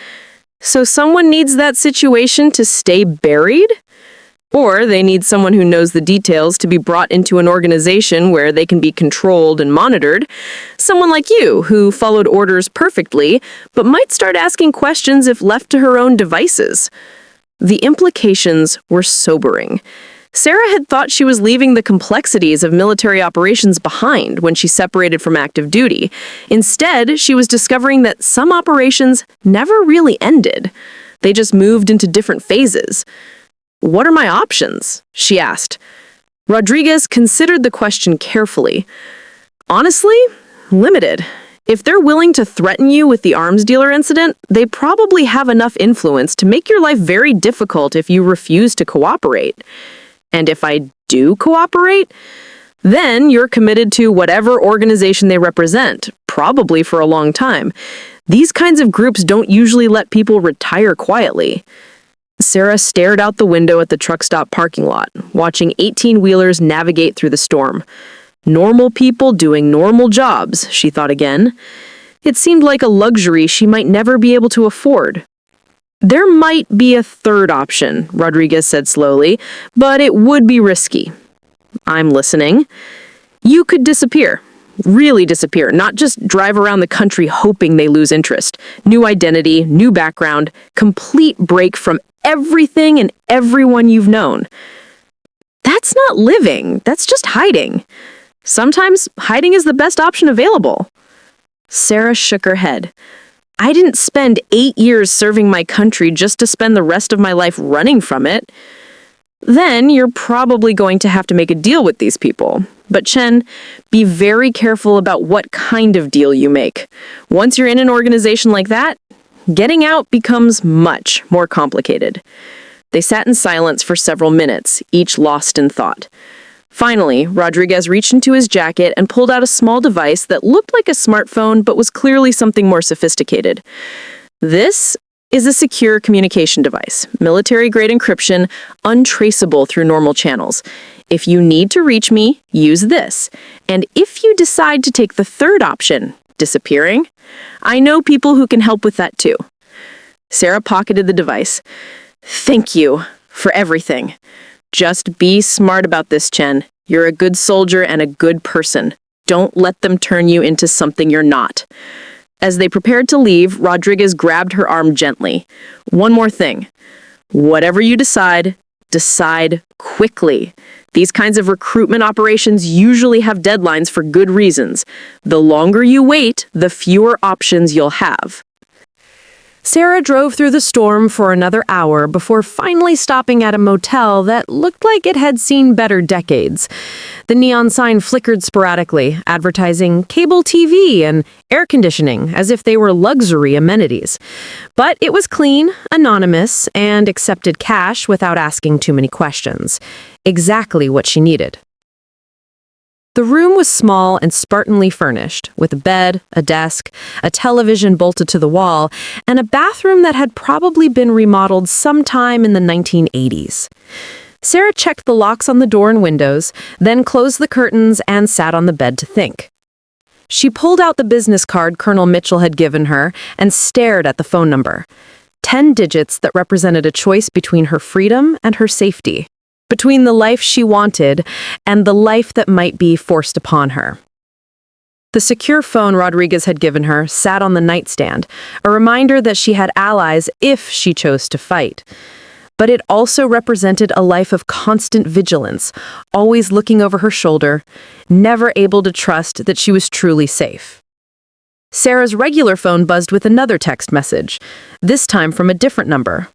So someone needs that situation to stay buried? Or they need someone who knows the details to be brought into an organization where they can be controlled and monitored. Someone like you, who followed orders perfectly, but might start asking questions if left to her own devices. The implications were sobering. Sarah had thought she was leaving the complexities of military operations behind when she separated from active duty. Instead, she was discovering that some operations never really ended. They just moved into different phases. "What are my options?" she asked. Rodriguez considered the question carefully. "Honestly, limited. If they're willing to threaten you with the arms dealer incident, they probably have enough influence to make your life very difficult if you refuse to cooperate. And if I do cooperate, then you're committed to whatever organization they represent, probably for a long time. These kinds of groups don't usually let people retire quietly." Sarah stared out the window at the truck stop parking lot, watching 18-wheelers navigate through the storm. Normal people doing normal jobs, she thought again. It seemed like a luxury she might never be able to afford. "There might be a third option," Rodriguez said slowly, "but it would be risky." "I'm listening." "You could disappear. Really disappear, not just drive around the country hoping they lose interest. New identity, new background, complete break from everything and everyone you've known." "That's not living, that's just hiding." "Sometimes hiding is the best option available." Sarah shook her head. "I didn't spend 8 years serving my country just to spend the rest of my life running from it." "Then you're probably going to have to make a deal with these people. But Chen, be very careful about what kind of deal you make. Once you're in an organization like that, getting out becomes much more complicated." They sat in silence for several minutes, each lost in thought. Finally, Rodriguez reached into his jacket and pulled out a small device that looked like a smartphone but was clearly something more sophisticated. "This is a secure communication device, military-grade encryption, untraceable through normal channels. If you need to reach me, use this. And if you decide to take the third option, disappearing, I know people who can help with that too." Sarah pocketed the device. "Thank you for everything. Just be smart about this, Chen. You're a good soldier and a good person. Don't let them turn you into something you're not." As they prepared to leave, Rodriguez grabbed her arm gently. "One more thing. Whatever you decide, decide quickly. These kinds of recruitment operations usually have deadlines for good reasons. The longer you wait, the fewer options you'll have." Sarah drove through the storm for another hour before finally stopping at a motel that looked like it had seen better decades. The neon sign flickered sporadically, advertising cable TV and air conditioning as if they were luxury amenities. But it was clean, anonymous, and accepted cash without asking too many questions. Exactly what she needed. The room was small and spartanly furnished, with a bed, a desk, a television bolted to the wall, and a bathroom that had probably been remodeled sometime in the 1980s. Sarah checked the locks on the door and windows, then closed the curtains and sat on the bed to think. She pulled out the business card Colonel Mitchell had given her and stared at the phone number. 10 digits that represented a choice between her freedom and her safety. Between the life she wanted and the life that might be forced upon her. The secure phone Rodriguez had given her sat on the nightstand, a reminder that she had allies if she chose to fight. But it also represented a life of constant vigilance, always looking over her shoulder, never able to trust that she was truly safe. Sarah's regular phone buzzed with another text message, this time from a different number.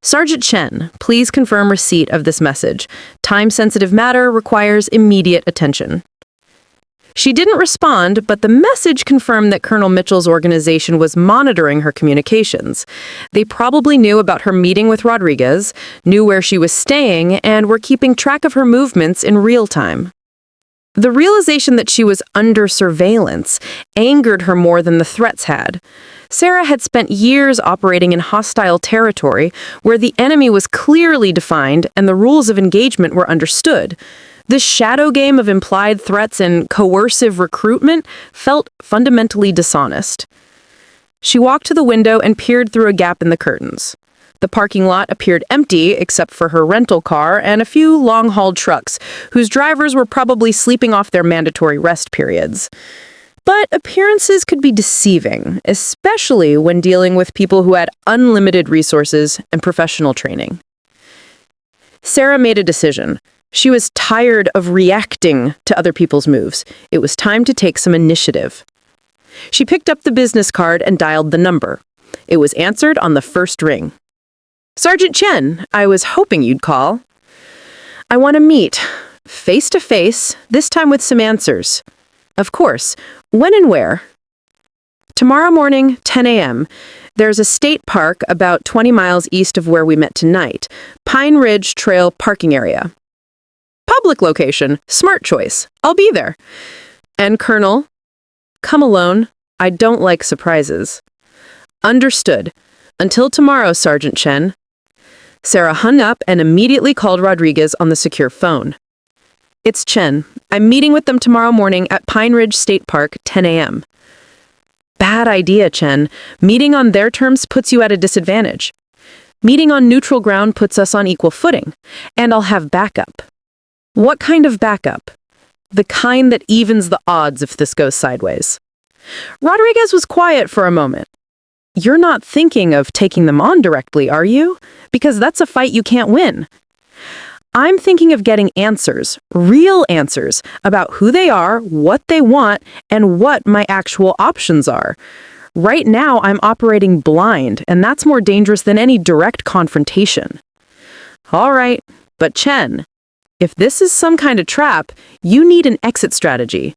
"Sergeant Chen, please confirm receipt of this message. Time-sensitive matter requires immediate attention." She didn't respond, but the message confirmed that Colonel Mitchell's organization was monitoring her communications. They probably knew about her meeting with Rodriguez, knew where she was staying, and were keeping track of her movements in real time. The realization that she was under surveillance angered her more than the threats had. Sarah had spent years operating in hostile territory where the enemy was clearly defined and the rules of engagement were understood. This shadow game of implied threats and coercive recruitment felt fundamentally dishonest. She walked to the window and peered through a gap in the curtains. The parking lot appeared empty except for her rental car and a few long-haul trucks, whose drivers were probably sleeping off their mandatory rest periods. But appearances could be deceiving, especially when dealing with people who had unlimited resources and professional training. Sarah made a decision. She was tired of reacting to other people's moves. It was time to take some initiative. She picked up the business card and dialed the number. It was answered on the first ring. "Sergeant Chen, I was hoping you'd call. I want to meet, face to face, this time with some answers. Of course. When and where?" "Tomorrow morning, 10 a.m. There's a state park about 20 miles east of where we met tonight. Pine Ridge Trail parking area." "Public location. Smart choice. I'll be there." "And Colonel?" "Come alone. I don't like surprises." "Understood. Until tomorrow, Sergeant Chen." Sarah hung up and immediately called Rodriguez on the secure phone. "It's Chen. I'm meeting with them tomorrow morning at Pine Ridge State Park, 10 a.m. "Bad idea, Chen. Meeting on their terms puts you at a disadvantage. Meeting on neutral ground puts us on equal footing. And I'll have backup." "What kind of backup?" "The kind that evens the odds if this goes sideways." Rodriguez was quiet for a moment. "You're not thinking of taking them on directly, are you? Because that's a fight you can't win." "I'm thinking of getting answers, real answers, about who they are, what they want, and what my actual options are. Right now, I'm operating blind, and that's more dangerous than any direct confrontation." "All right, but Chen, if this is some kind of trap, you need an exit strategy.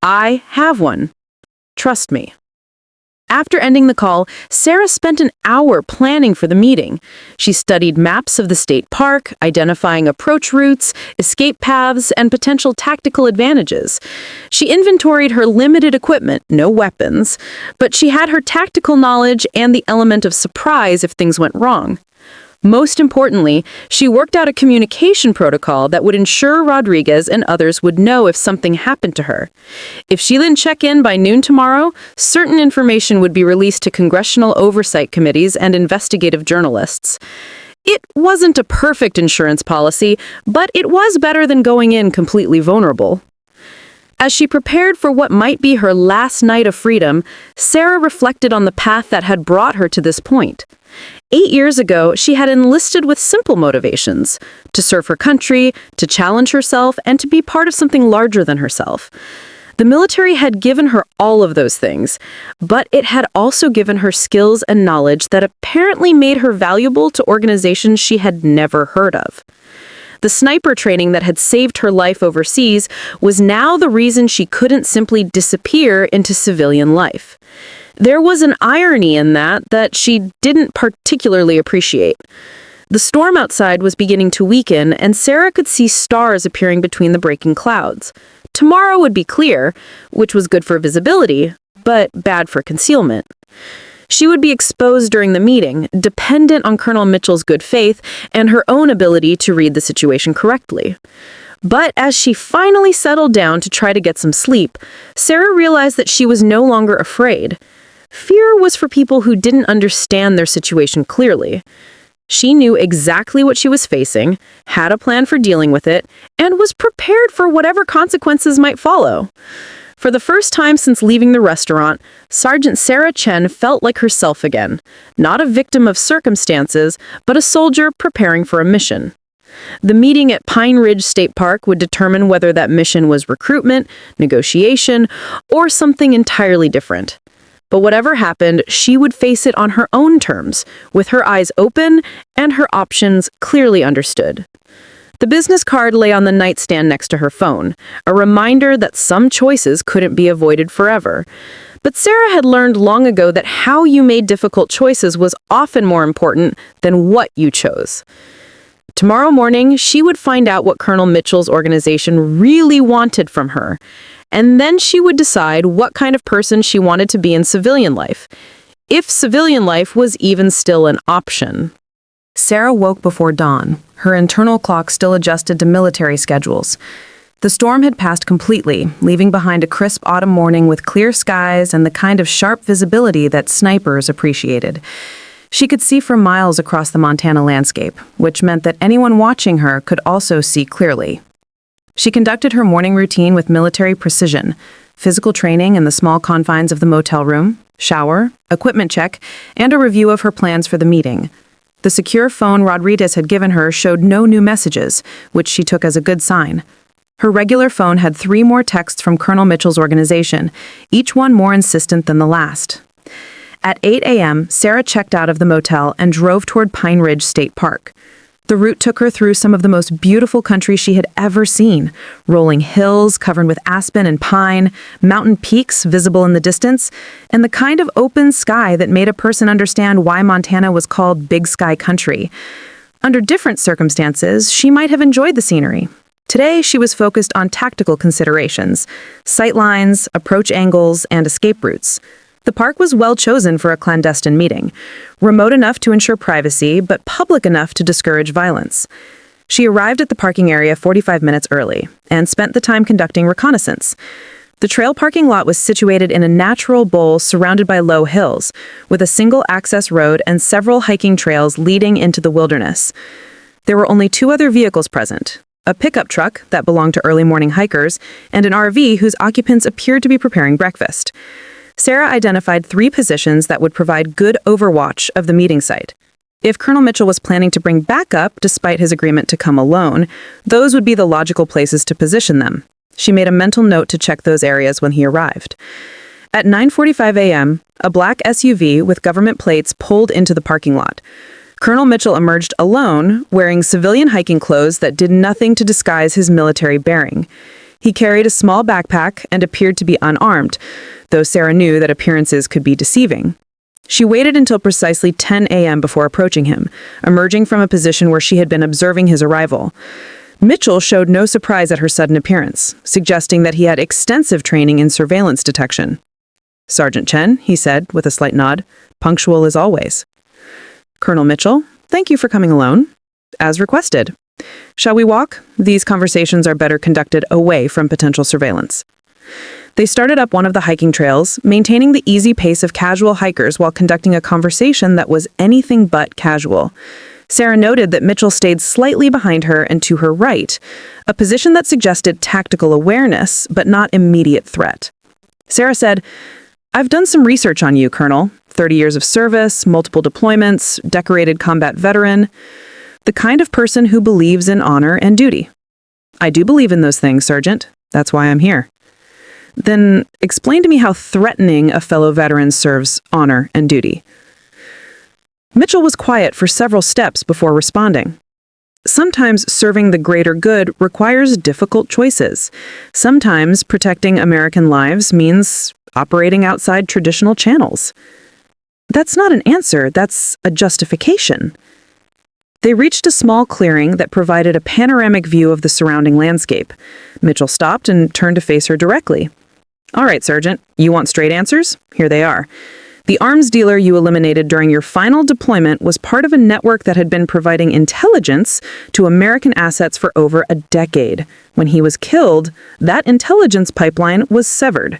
I have one. Trust me." After ending the call, Sarah spent an hour planning for the meeting. She studied maps of the state park, identifying approach routes, escape paths, and potential tactical advantages. She inventoried her limited equipment, no weapons, but she had her tactical knowledge and the element of surprise if things went wrong. Most importantly, she worked out a communication protocol that would ensure Rodriguez and others would know if something happened to her. If she didn't check in by noon tomorrow, certain information would be released to congressional oversight committees and investigative journalists. It wasn't a perfect insurance policy, but it was better than going in completely vulnerable. As she prepared for what might be her last night of freedom, Sarah reflected on the path that had brought her to this point. 8 years ago, she had enlisted with simple motivations: to serve her country, to challenge herself, and to be part of something larger than herself. The military had given her all of those things, but it had also given her skills and knowledge that apparently made her valuable to organizations she had never heard of. The sniper training that had saved her life overseas was now the reason she couldn't simply disappear into civilian life. There was an irony in that she didn't particularly appreciate. The storm outside was beginning to weaken, and Sarah could see stars appearing between the breaking clouds. Tomorrow would be clear, which was good for visibility, but bad for concealment. She would be exposed during the meeting, dependent on Colonel Mitchell's good faith and her own ability to read the situation correctly. But as she finally settled down to try to get some sleep, Sarah realized that she was no longer afraid. Fear was for people who didn't understand their situation clearly. She knew exactly what she was facing, had a plan for dealing with it, and was prepared for whatever consequences might follow. For the first time since leaving the restaurant, Sergeant Sarah Chen felt like herself again, not a victim of circumstances, but a soldier preparing for a mission. The meeting at Pine Ridge State Park would determine whether that mission was recruitment, negotiation, or something entirely different. But whatever happened, she would face it on her own terms, with her eyes open and her options clearly understood. The business card lay on the nightstand next to her phone, a reminder that some choices couldn't be avoided forever. But Sarah had learned long ago that how you made difficult choices was often more important than what you chose. Tomorrow morning, she would find out what Colonel Mitchell's organization really wanted from her, and then she would decide what kind of person she wanted to be in civilian life, if civilian life was even still an option. Sarah woke before dawn, her internal clock still adjusted to military schedules. The storm had passed completely, leaving behind a crisp autumn morning with clear skies and the kind of sharp visibility that snipers appreciated. She could see for miles across the Montana landscape, which meant that anyone watching her could also see clearly. She conducted her morning routine with military precision: physical training in the small confines of the motel room, shower, equipment check, and a review of her plans for the meeting. The secure phone Rodriguez had given her showed no new messages, which she took as a good sign. Her regular phone had 3 more texts from Colonel Mitchell's organization, each one more insistent than the last. At 8 a.m., Sarah checked out of the motel and drove toward Pine Ridge State Park. The route took her through some of the most beautiful country she had ever seen, rolling hills covered with aspen and pine, mountain peaks visible in the distance, and the kind of open sky that made a person understand why Montana was called Big Sky Country. Under different circumstances, she might have enjoyed the scenery. Today, she was focused on tactical considerations, sight lines, approach angles, and escape routes. The park was well chosen for a clandestine meeting, remote enough to ensure privacy, but public enough to discourage violence. She arrived at the parking area 45 minutes early and spent the time conducting reconnaissance. The trail parking lot was situated in a natural bowl surrounded by low hills, with a single access road and several hiking trails leading into the wilderness. There were only 2 other vehicles present: a pickup truck that belonged to early morning hikers and an RV whose occupants appeared to be preparing breakfast. Sarah identified 3 positions that would provide good overwatch of the meeting site. If Colonel Mitchell was planning to bring backup despite his agreement to come alone, those would be the logical places to position them. She made a mental note to check those areas when he arrived. At 9:45 a.m., a black SUV with government plates pulled into the parking lot. Colonel Mitchell emerged alone, wearing civilian hiking clothes that did nothing to disguise his military bearing. He carried a small backpack and appeared to be unarmed, though Sarah knew that appearances could be deceiving. She waited until precisely 10 a.m. before approaching him, emerging from a position where she had been observing his arrival. Mitchell showed no surprise at her sudden appearance, suggesting that he had extensive training in surveillance detection. "Sergeant Chen," he said, with a slight nod, "punctual as always." "Colonel Mitchell, thank you for coming alone. As requested. Shall we walk? These conversations are better conducted away from potential surveillance." They started up one of the hiking trails, maintaining the easy pace of casual hikers while conducting a conversation that was anything but casual. Sarah noted that Mitchell stayed slightly behind her and to her right, a position that suggested tactical awareness, but not immediate threat. Sarah said, "I've done some research on you, Colonel. 30 years of service, multiple deployments, decorated combat veteran. The kind of person who believes in honor and duty." "I do believe in those things, Sergeant. That's why I'm here." "Then explain to me how threatening a fellow veteran serves honor and duty." Mitchell was quiet for several steps before responding. "Sometimes serving the greater good requires difficult choices. Sometimes protecting American lives means operating outside traditional channels." "That's not an answer, that's a justification." They reached a small clearing that provided a panoramic view of the surrounding landscape. Mitchell stopped and turned to face her directly. "All right, Sergeant, you want straight answers? Here they are. The arms dealer you eliminated during your final deployment was part of a network that had been providing intelligence to American assets for over a decade. When he was killed, that intelligence pipeline was severed."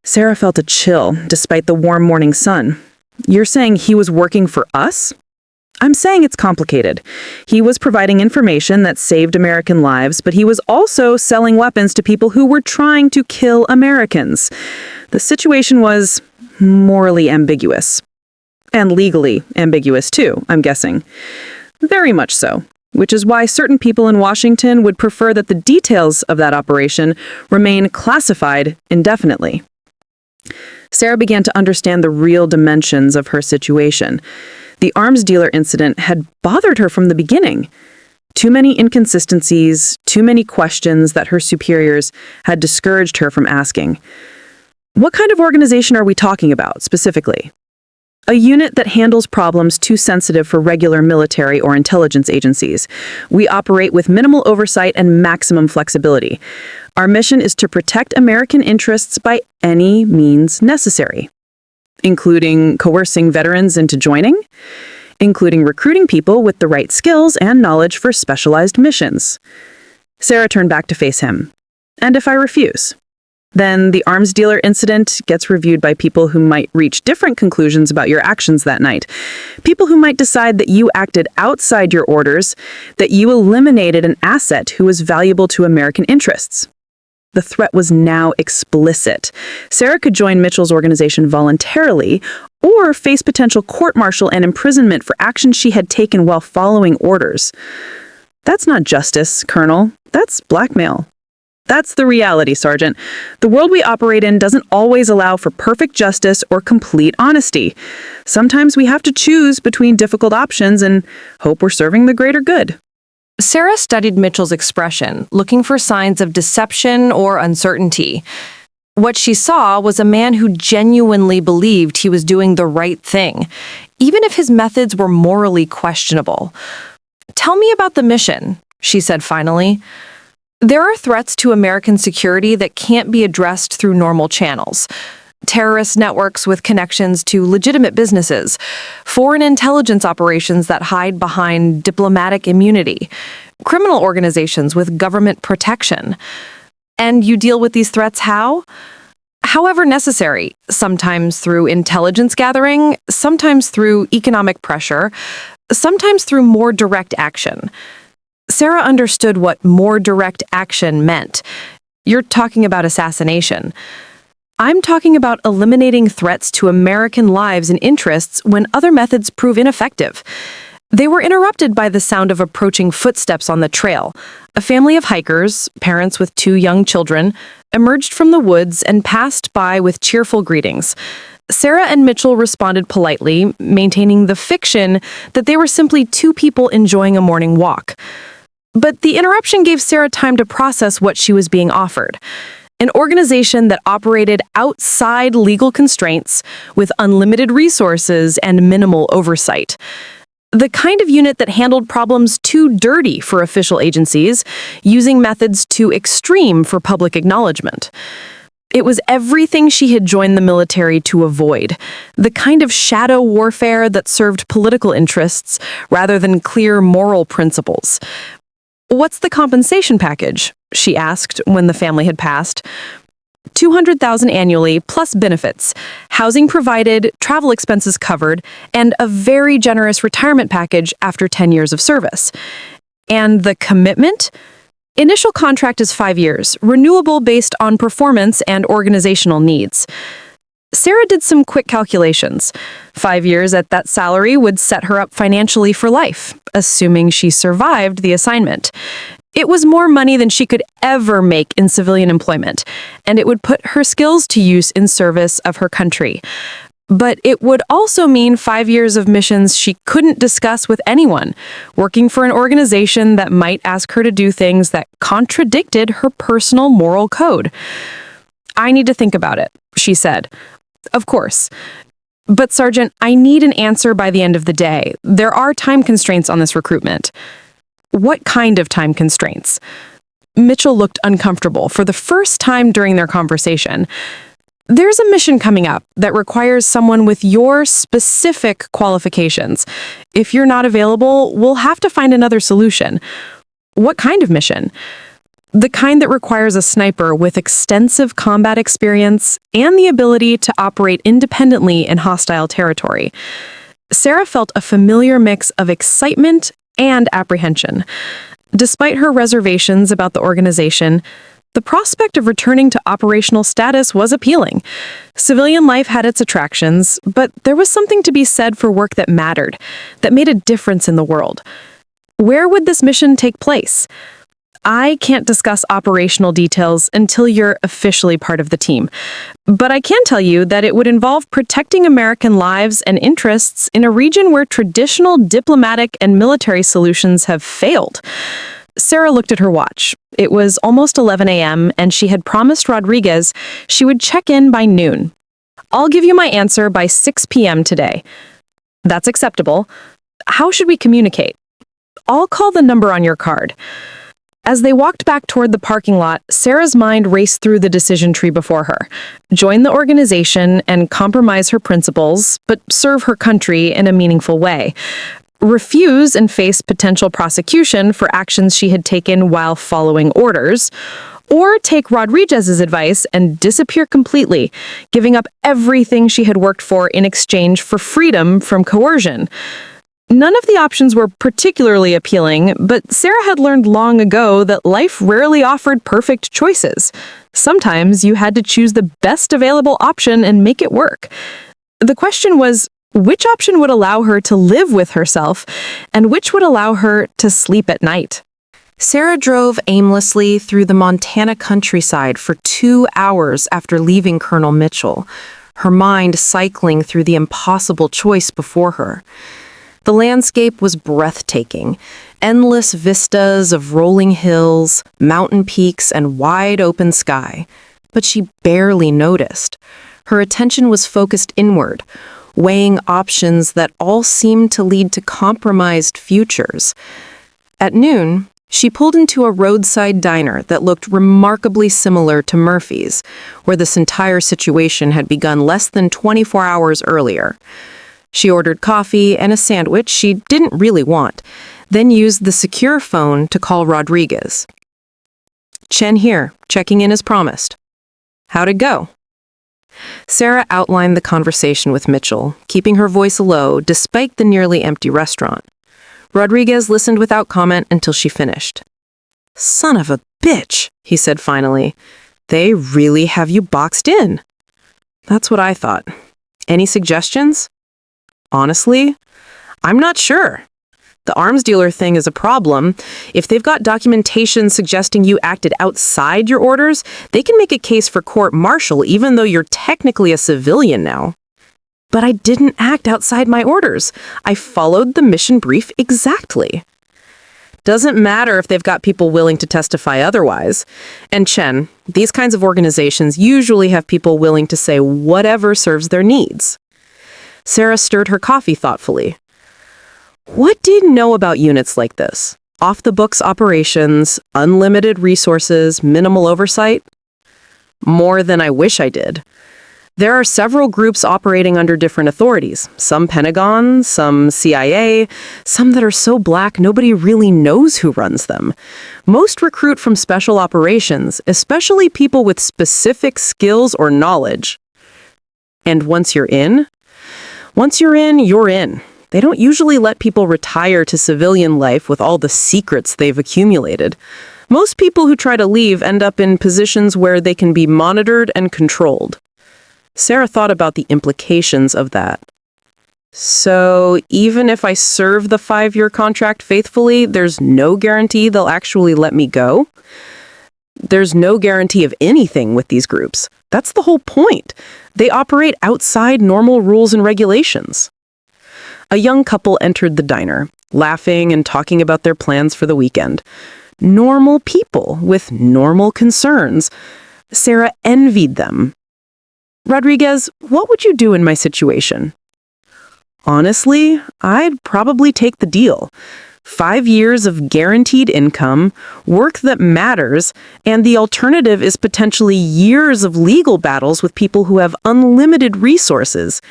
Sarah felt a chill, despite the warm morning sun. "You're saying he was working for us?" "I'm saying it's complicated. He was providing information that saved American lives, but he was also selling weapons to people who were trying to kill Americans. The situation was morally ambiguous. And legally ambiguous too, I'm guessing. Very much so, which is why certain people in Washington would prefer that the details of that operation remain classified indefinitely." Sarah began to understand the real dimensions of her situation. The arms dealer incident had bothered her from the beginning. Too many inconsistencies, too many questions that her superiors had discouraged her from asking. "What kind of organization are we talking about, specifically?" "A unit that handles problems too sensitive for regular military or intelligence agencies. We operate with minimal oversight and maximum flexibility. Our mission is to protect American interests by any means necessary." "Including coercing veterans into joining?" "Including recruiting people with the right skills and knowledge for specialized missions." Sarah turned back to face him. "And if I refuse?" "Then the arms dealer incident gets reviewed by people who might reach different conclusions about your actions that night. People who might decide that you acted outside your orders, that you eliminated an asset who was valuable to American interests." The threat was now explicit. Sarah could join Mitchell's organization voluntarily or face potential court-martial and imprisonment for actions she had taken while following orders. That's not justice, Colonel. That's blackmail. That's the reality, Sergeant. The world we operate in doesn't always allow for perfect justice or complete honesty. Sometimes we have to choose between difficult options and hope we're serving the greater good. Sarah studied Mitchell's expression, looking for signs of deception or uncertainty. What she saw was a man who genuinely believed he was doing the right thing, even if his methods were morally questionable. "Tell me about the mission," she said finally. "There are threats to American security that can't be addressed through normal channels. Terrorist networks with connections to legitimate businesses, foreign intelligence operations that hide behind diplomatic immunity, criminal organizations with government protection. And you deal with these threats how? However necessary, sometimes through intelligence gathering, sometimes through economic pressure, sometimes through more direct action." Sarah understood what more direct action meant. "You're talking about assassination." "I'm talking about eliminating threats to American lives and interests when other methods prove ineffective." They were interrupted by the sound of approaching footsteps on the trail. A family of hikers, parents with 2 young children, emerged from the woods and passed by with cheerful greetings. Sarah and Mitchell responded politely, maintaining the fiction that they were simply 2 people enjoying a morning walk. But the interruption gave Sarah time to process what she was being offered. An organization that operated outside legal constraints with unlimited resources and minimal oversight. The kind of unit that handled problems too dirty for official agencies, using methods too extreme for public acknowledgement. It was everything she had joined the military to avoid, the kind of shadow warfare that served political interests rather than clear moral principles. "What's the compensation package?" she asked when the family had passed. $200,000 annually, plus benefits, housing provided, travel expenses covered, and a very generous retirement package after 10 years of service. "And the commitment?" "Initial contract is 5 years, renewable based on performance and organizational needs." Sarah did some quick calculations. 5 years at that salary would set her up financially for life, assuming she survived the assignment. It was more money than she could ever make in civilian employment, and it would put her skills to use in service of her country. But it would also mean 5 years of missions she couldn't discuss with anyone, working for an organization that might ask her to do things that contradicted her personal moral code. "I need to think about it," she said. "Of course. But Sergeant, I need an answer by the end of the day. There are time constraints on this recruitment." "What kind of time constraints?" Mitchell looked uncomfortable for the first time during their conversation. "There's a mission coming up that requires someone with your specific qualifications. If you're not available, we'll have to find another solution." "What kind of mission?" "The kind that requires a sniper with extensive combat experience and the ability to operate independently in hostile territory." Sarah felt a familiar mix of excitement and apprehension. Despite her reservations about the organization, the prospect of returning to operational status was appealing. Civilian life had its attractions, but there was something to be said for work that mattered, that made a difference in the world. Where would this mission take place? "I can't discuss operational details until you're officially part of the team. But I can tell you that it would involve protecting American lives and interests in a region where traditional diplomatic and military solutions have failed." Sarah looked at her watch. It was almost 11 a.m., and she had promised Rodriguez she would check in by noon. "I'll give you my answer by 6 p.m. today." "That's acceptable. How should we communicate?" "I'll call the number on your card." As they walked back toward the parking lot, Sarah's mind raced through the decision tree before her. Join the organization and compromise her principles, but serve her country in a meaningful way. Refuse and face potential prosecution for actions she had taken while following orders. Or take Rodriguez's advice and disappear completely, giving up everything she had worked for in exchange for freedom from coercion. None of the options were particularly appealing, but Sarah had learned long ago that life rarely offered perfect choices. Sometimes you had to choose the best available option and make it work. The question was, which option would allow her to live with herself, and which would allow her to sleep at night? Sarah drove aimlessly through the Montana countryside for 2 hours after leaving Colonel Mitchell, her mind cycling through the impossible choice before her. The landscape was breathtaking, endless vistas of rolling hills, mountain peaks, and wide open sky. But she barely noticed. Her attention was focused inward, weighing options that all seemed to lead to compromised futures. At noon, she pulled into a roadside diner that looked remarkably similar to Murphy's, where this entire situation had begun less than 24 hours earlier. She ordered coffee and a sandwich she didn't really want, then used the secure phone to call Rodriguez. "Chen here, checking in as promised. How'd it go?" Sarah outlined the conversation with Mitchell, keeping her voice low despite the nearly empty restaurant. Rodriguez listened without comment until she finished. "Son of a bitch," he said finally. "They really have you boxed in." "That's what I thought. Any suggestions?" "Honestly, I'm not sure. The arms dealer thing is a problem. If they've got documentation suggesting you acted outside your orders, they can make a case for court-martial even though you're technically a civilian now." "But I didn't act outside my orders. I followed the mission brief exactly." "Doesn't matter if they've got people willing to testify otherwise. And Chen, these kinds of organizations usually have people willing to say whatever serves their needs." Sarah stirred her coffee thoughtfully. "What do you know about units like this? Off-the-books operations, unlimited resources, minimal oversight?" "More than I wish I did. There are several groups operating under different authorities, some Pentagon, some CIA, some that are so black nobody really knows who runs them. Most recruit from special operations, especially people with specific skills or knowledge. And once you're in, you're in. They don't usually let people retire to civilian life with all the secrets they've accumulated. Most people who try to leave end up in positions where they can be monitored and controlled." Sarah thought about the implications of that. "So even if I serve the 5-year contract faithfully, there's no guarantee they'll actually let me go?" "There's no guarantee of anything with these groups. That's the whole point. They operate outside normal rules and regulations." A young couple entered the diner, laughing and talking about their plans for the weekend. Normal people with normal concerns. Sarah envied them. "Rodriguez, what would you do in my situation?" "Honestly, I'd probably take the deal. 5 years of guaranteed income, work that matters, and the alternative is potentially years of legal battles with people who have unlimited resources.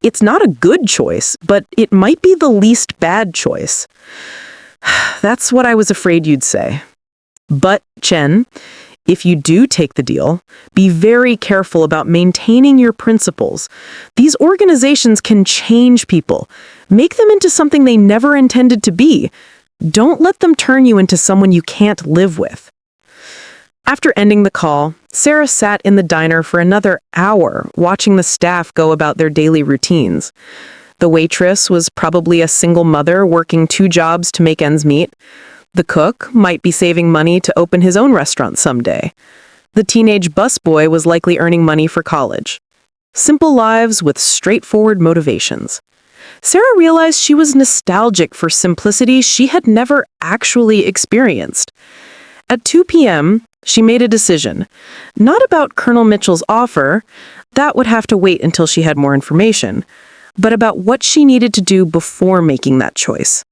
It's not a good choice, but it might be the least bad choice." "That's what I was afraid you'd say. But, Chen, if you do take the deal, be very careful about maintaining your principles. These organizations can change people, make them into something they never intended to be. Don't let them turn you into someone you can't live with." After ending the call, Sarah sat in the diner for another hour, watching the staff go about their daily routines. The waitress was probably a single mother working 2 jobs to make ends meet. The cook might be saving money to open his own restaurant someday. The teenage busboy was likely earning money for college. Simple lives with straightforward motivations. Sarah realized she was nostalgic for simplicity she had never actually experienced. At 2 p.m., she made a decision. Not about Colonel Mitchell's offer, that would have to wait until she had more information, but about what she needed to do before making that choice.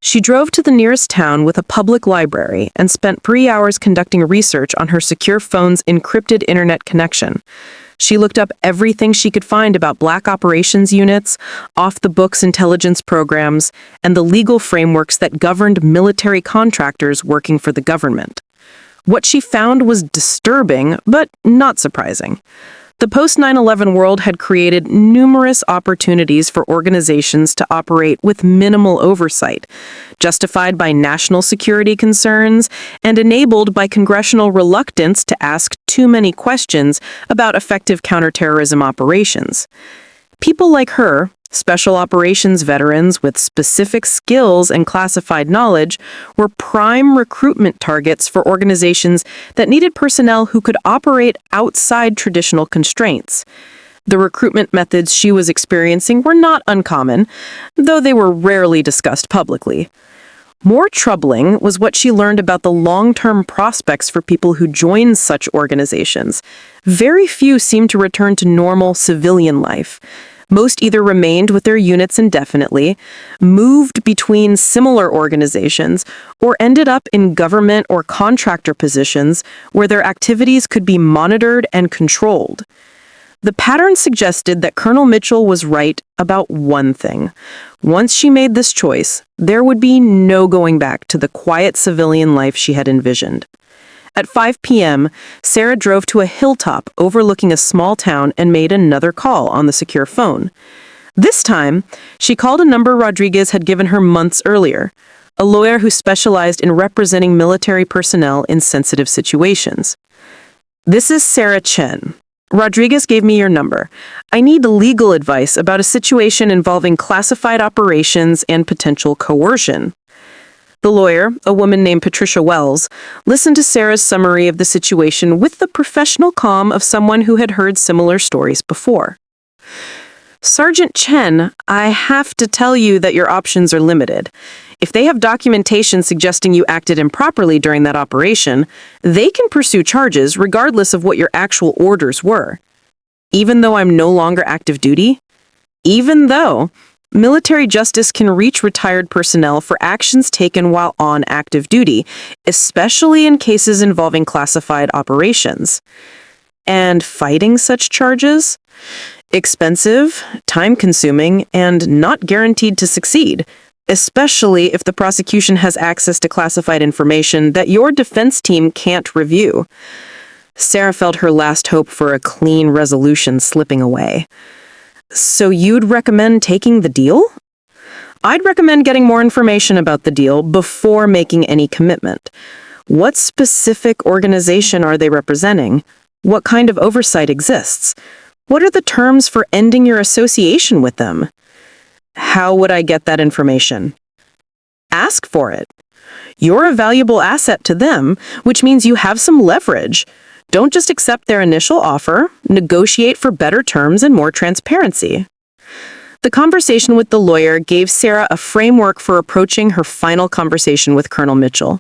She drove to the nearest town with a public library and spent 3 hours conducting research on her secure phone's encrypted internet connection. She looked up everything she could find about black operations units, off-the-books intelligence programs, and the legal frameworks that governed military contractors working for the government. What she found was disturbing, but not surprising. The post-9/11 world had created numerous opportunities for organizations to operate with minimal oversight, justified by national security concerns and enabled by congressional reluctance to ask too many questions about effective counterterrorism operations. People like her, special operations veterans with specific skills and classified knowledge, were prime recruitment targets for organizations that needed personnel who could operate outside traditional constraints. The recruitment methods she was experiencing were not uncommon, though they were rarely discussed publicly. More troubling was what she learned about the long-term prospects for people who joined such organizations. Very few seemed to return to normal civilian life. Most either remained with their units indefinitely, moved between similar organizations, or ended up in government or contractor positions where their activities could be monitored and controlled. The pattern suggested that Colonel Mitchell was right about one thing. Once she made this choice, there would be no going back to the quiet civilian life she had envisioned. At 5 p.m., Sarah drove to a hilltop overlooking a small town and made another call on the secure phone. This time, she called a number Rodriguez had given her months earlier, a lawyer who specialized in representing military personnel in sensitive situations. "This is Sarah Chen. Rodriguez gave me your number. I need legal advice about a situation involving classified operations and potential coercion." The lawyer, a woman named Patricia Wells, listened to Sarah's summary of the situation with the professional calm of someone who had heard similar stories before. "Sergeant Chen, I have to tell you that your options are limited. If they have documentation suggesting you acted improperly during that operation, they can pursue charges regardless of what your actual orders were. Even though I'm no longer active duty, even though military justice can reach retired personnel for actions taken while on active duty, especially in cases involving classified operations. And fighting such charges? Expensive, time-consuming, and not guaranteed to succeed, especially if the prosecution has access to classified information that your defense team can't review." Sarah felt her last hope for a clean resolution slipping away. "So you'd recommend taking the deal?" "I'd recommend getting more information about the deal before making any commitment. What specific organization are they representing? What kind of oversight exists? What are the terms for ending your association with them?" "How would I get that information?" "Ask for it. You're a valuable asset to them, which means you have some leverage. Don't just accept their initial offer, negotiate for better terms and more transparency." The conversation with the lawyer gave Sarah a framework for approaching her final conversation with Colonel Mitchell.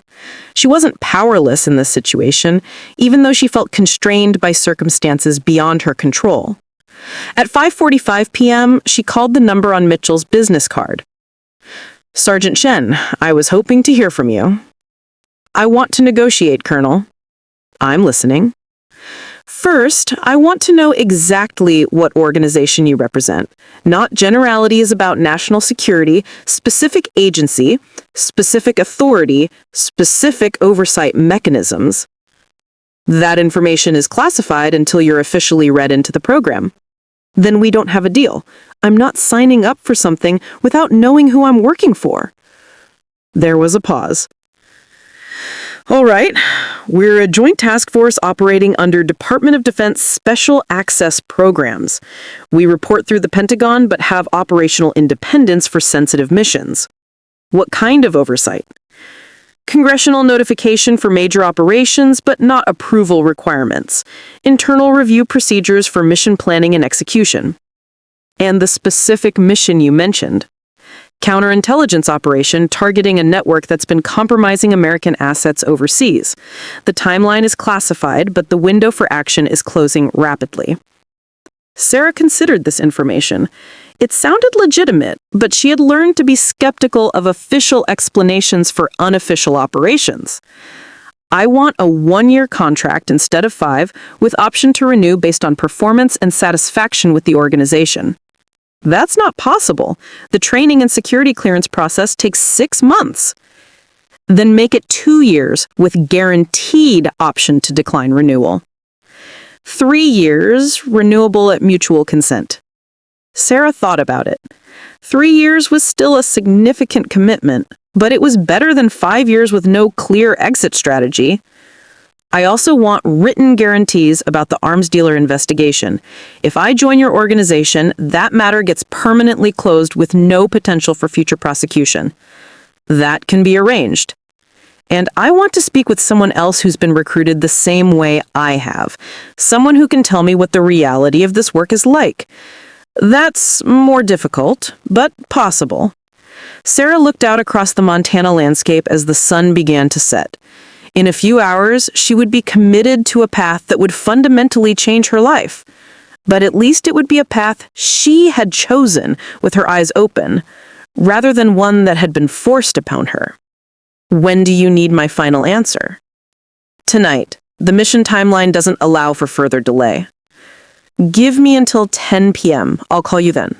She wasn't powerless in this situation, even though she felt constrained by circumstances beyond her control. At 5:45 p.m., she called the number on Mitchell's business card. "Sergeant Chen, I was hoping to hear from you." "I want to negotiate, Colonel." "I'm listening." "First, I want to know exactly what organization you represent, not generalities about national security, specific agency, specific authority, specific oversight mechanisms." "That information is classified until you're officially read into the program." "Then we don't have a deal. I'm not signing up for something without knowing who I'm working for." There was a pause. "All right, we're a joint task force operating under Department of Defense Special Access Programs. We report through the Pentagon but have operational independence for sensitive missions." "What kind of oversight?" "Congressional notification for major operations, but not approval requirements. Internal review procedures for mission planning and execution." "And the specific mission you mentioned?" "Counterintelligence operation targeting a network that's been compromising American assets overseas. The timeline is classified, but the window for action is closing rapidly." Sarah considered this information. It sounded legitimate, but she had learned to be skeptical of official explanations for unofficial operations. "I want a 1-year contract instead of 5, with option to renew based on performance and satisfaction with the organization." "That's not possible. The training and security clearance process takes 6 months." Then make it 2 years with guaranteed option to decline renewal. 3 years, renewable at mutual consent. Sarah thought about it. 3 years was still a significant commitment, but it was better than 5 years with no clear exit strategy. I also want written guarantees about the arms dealer investigation. If I join your organization, that matter gets permanently closed with no potential for future prosecution. That can be arranged. And I want to speak with someone else who's been recruited the same way I have. Someone who can tell me what the reality of this work is like. That's more difficult, but possible. Sarah looked out across the Montana landscape as the sun began to set. In a few hours, she would be committed to a path that would fundamentally change her life. But at least it would be a path she had chosen with her eyes open, rather than one that had been forced upon her. When do you need my final answer? Tonight. The mission timeline doesn't allow for further delay. Give me until 10 p.m. I'll call you then.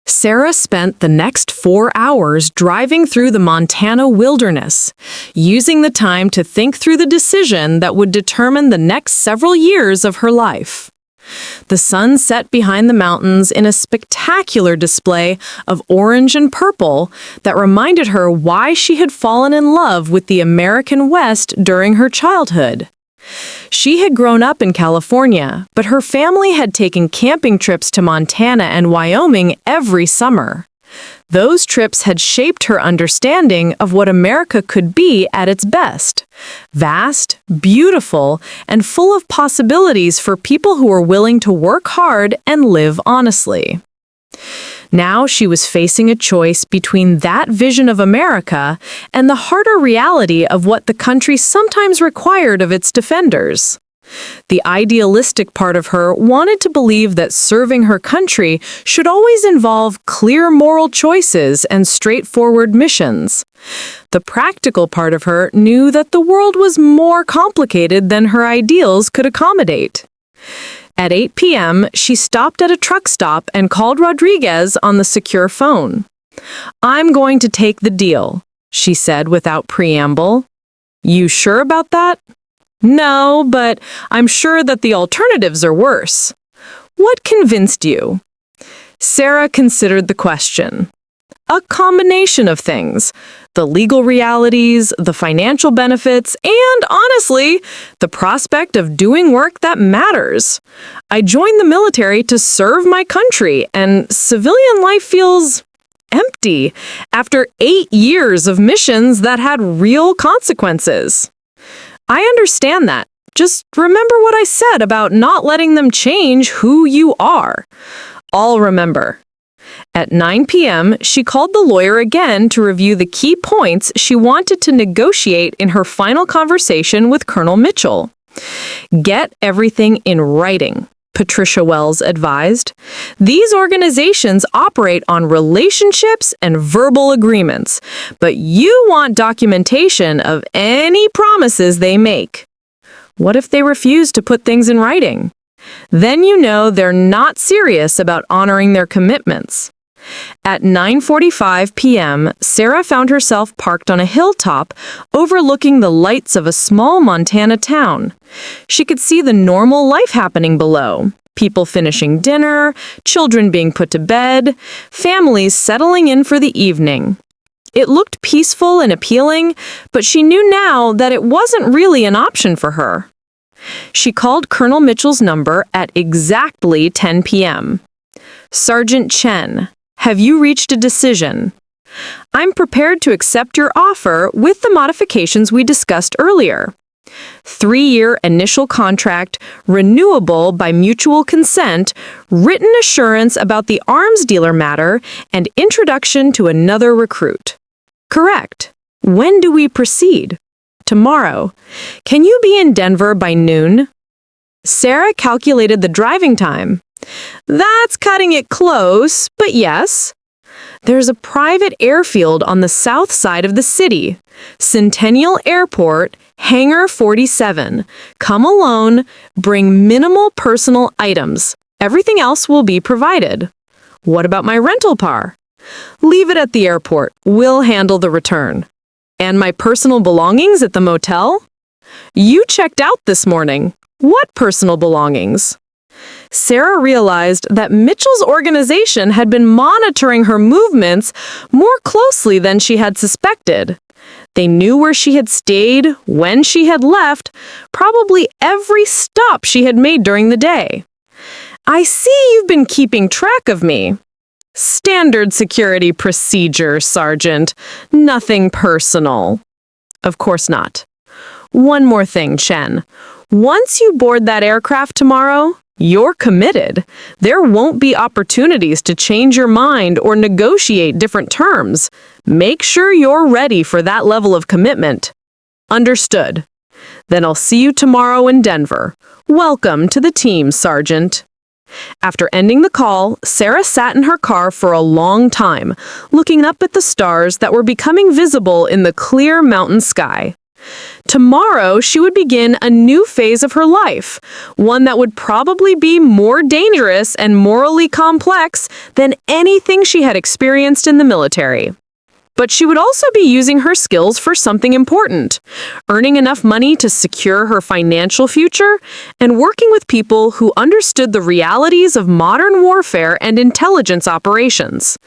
Sarah spent the next 4 hours driving through the Montana wilderness, using the time to think through the decision that would determine the next several years of her life. The sun set behind the mountains in a spectacular display of orange and purple that reminded her why she had fallen in love with the American West during her childhood. She had grown up in California, but her family had taken camping trips to Montana and Wyoming every summer. Those trips had shaped her understanding of what America could be at its best: vast, beautiful, and full of possibilities for people who were willing to work hard and live honestly. Now she was facing a choice between that vision of America and the harder reality of what the country sometimes required of its defenders. The idealistic part of her wanted to believe that serving her country should always involve clear moral choices and straightforward missions. The practical part of her knew that the world was more complicated than her ideals could accommodate. At 8 p.m., she stopped at a truck stop and called Rodriguez on the secure phone. "I'm going to take the deal," she said without preamble. "You sure about that?" "No, but I'm sure that the alternatives are worse." "What convinced you?" Sarah considered the question. A combination of things: the legal realities, the financial benefits, and, honestly, the prospect of doing work that matters. I joined the military to serve my country, and civilian life feels empty after 8 years of missions that had real consequences. I understand that. Just remember what I said about not letting them change who you are. I'll remember. At 9 p.m., she called the lawyer again to review the key points she wanted to negotiate in her final conversation with Colonel Mitchell. "Get everything in writing," Patricia Wells advised. "These organizations operate on relationships and verbal agreements, but you want documentation of any promises they make." What if they refuse to put things in writing? Then you know they're not serious about honoring their commitments. At 9:45 p.m., Sarah found herself parked on a hilltop overlooking the lights of a small Montana town. She could see the normal life happening below: people finishing dinner, children being put to bed, families settling in for the evening. It looked peaceful and appealing, but she knew now that it wasn't really an option for her. She called Colonel Mitchell's number at exactly 10 p.m. "Sergeant Chen, have you reached a decision?" "I'm prepared to accept your offer with the modifications we discussed earlier. 3-year initial contract, renewable by mutual consent, written assurance about the arms dealer matter, and introduction to another recruit." "Correct. When do we proceed?" "Tomorrow. Can you be in Denver by noon?" Sarah calculated the driving time. "That's cutting it close, but yes." "There's a private airfield on the south side of the city. Centennial Airport, Hangar 47. Come alone, bring minimal personal items. Everything else will be provided." "What about my rental car?" "Leave it at the airport. We'll handle the return." And my personal belongings at the motel? You checked out this morning. What personal belongings? Sarah realized that Mitchell's organization had been monitoring her movements more closely than she had suspected. They knew where she had stayed, when she had left, probably every stop she had made during the day. I see you've been keeping track of me. Standard security procedure, Sergeant. Nothing personal. Of course not. One more thing, Chen. Once you board that aircraft tomorrow, you're committed. There won't be opportunities to change your mind or negotiate different terms. Make sure you're ready for that level of commitment. Understood. Then I'll see you tomorrow in Denver. Welcome to the team, Sergeant. After ending the call, Sarah sat in her car for a long time, looking up at the stars that were becoming visible in the clear mountain sky. Tomorrow, she would begin a new phase of her life, one that would probably be more dangerous and morally complex than anything she had experienced in the military. But she would also be using her skills for something important, earning enough money to secure her financial future and working with people who understood the realities of modern warfare and intelligence operations.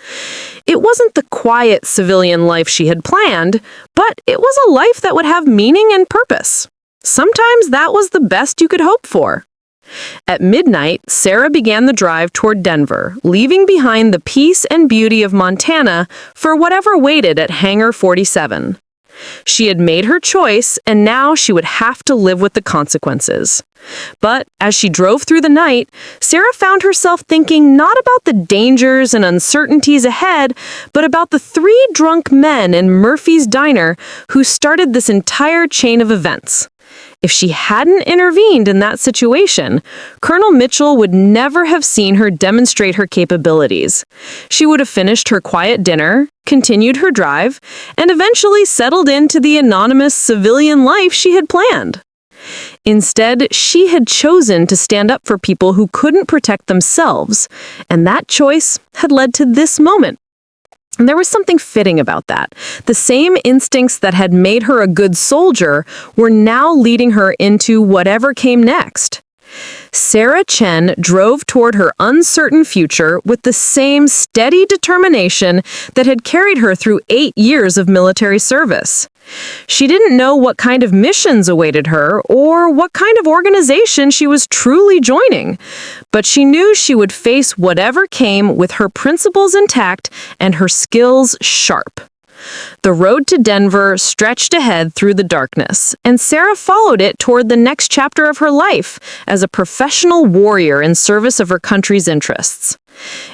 It wasn't the quiet civilian life she had planned, but it was a life that would have meaning and purpose. Sometimes that was the best you could hope for. At midnight, Sarah began the drive toward Denver, leaving behind the peace and beauty of Montana for whatever waited at Hangar 47. She had made her choice, and now she would have to live with the consequences. But as she drove through the night, Sarah found herself thinking not about the dangers and uncertainties ahead, but about the 3 drunk men in Murphy's diner who started this entire chain of events. If she hadn't intervened in that situation, Colonel Mitchell would never have seen her demonstrate her capabilities. She would have finished her quiet dinner, continued her drive, and eventually settled into the anonymous civilian life she had planned. Instead, she had chosen to stand up for people who couldn't protect themselves, and that choice had led to this moment. And there was something fitting about that. The same instincts that had made her a good soldier were now leading her into whatever came next. Sarah Chen drove toward her uncertain future with the same steady determination that had carried her through 8 years of military service. She didn't know what kind of missions awaited her or what kind of organization she was truly joining, but she knew she would face whatever came with her principles intact and her skills sharp. The road to Denver stretched ahead through the darkness, and Sarah followed it toward the next chapter of her life as a professional warrior in service of her country's interests.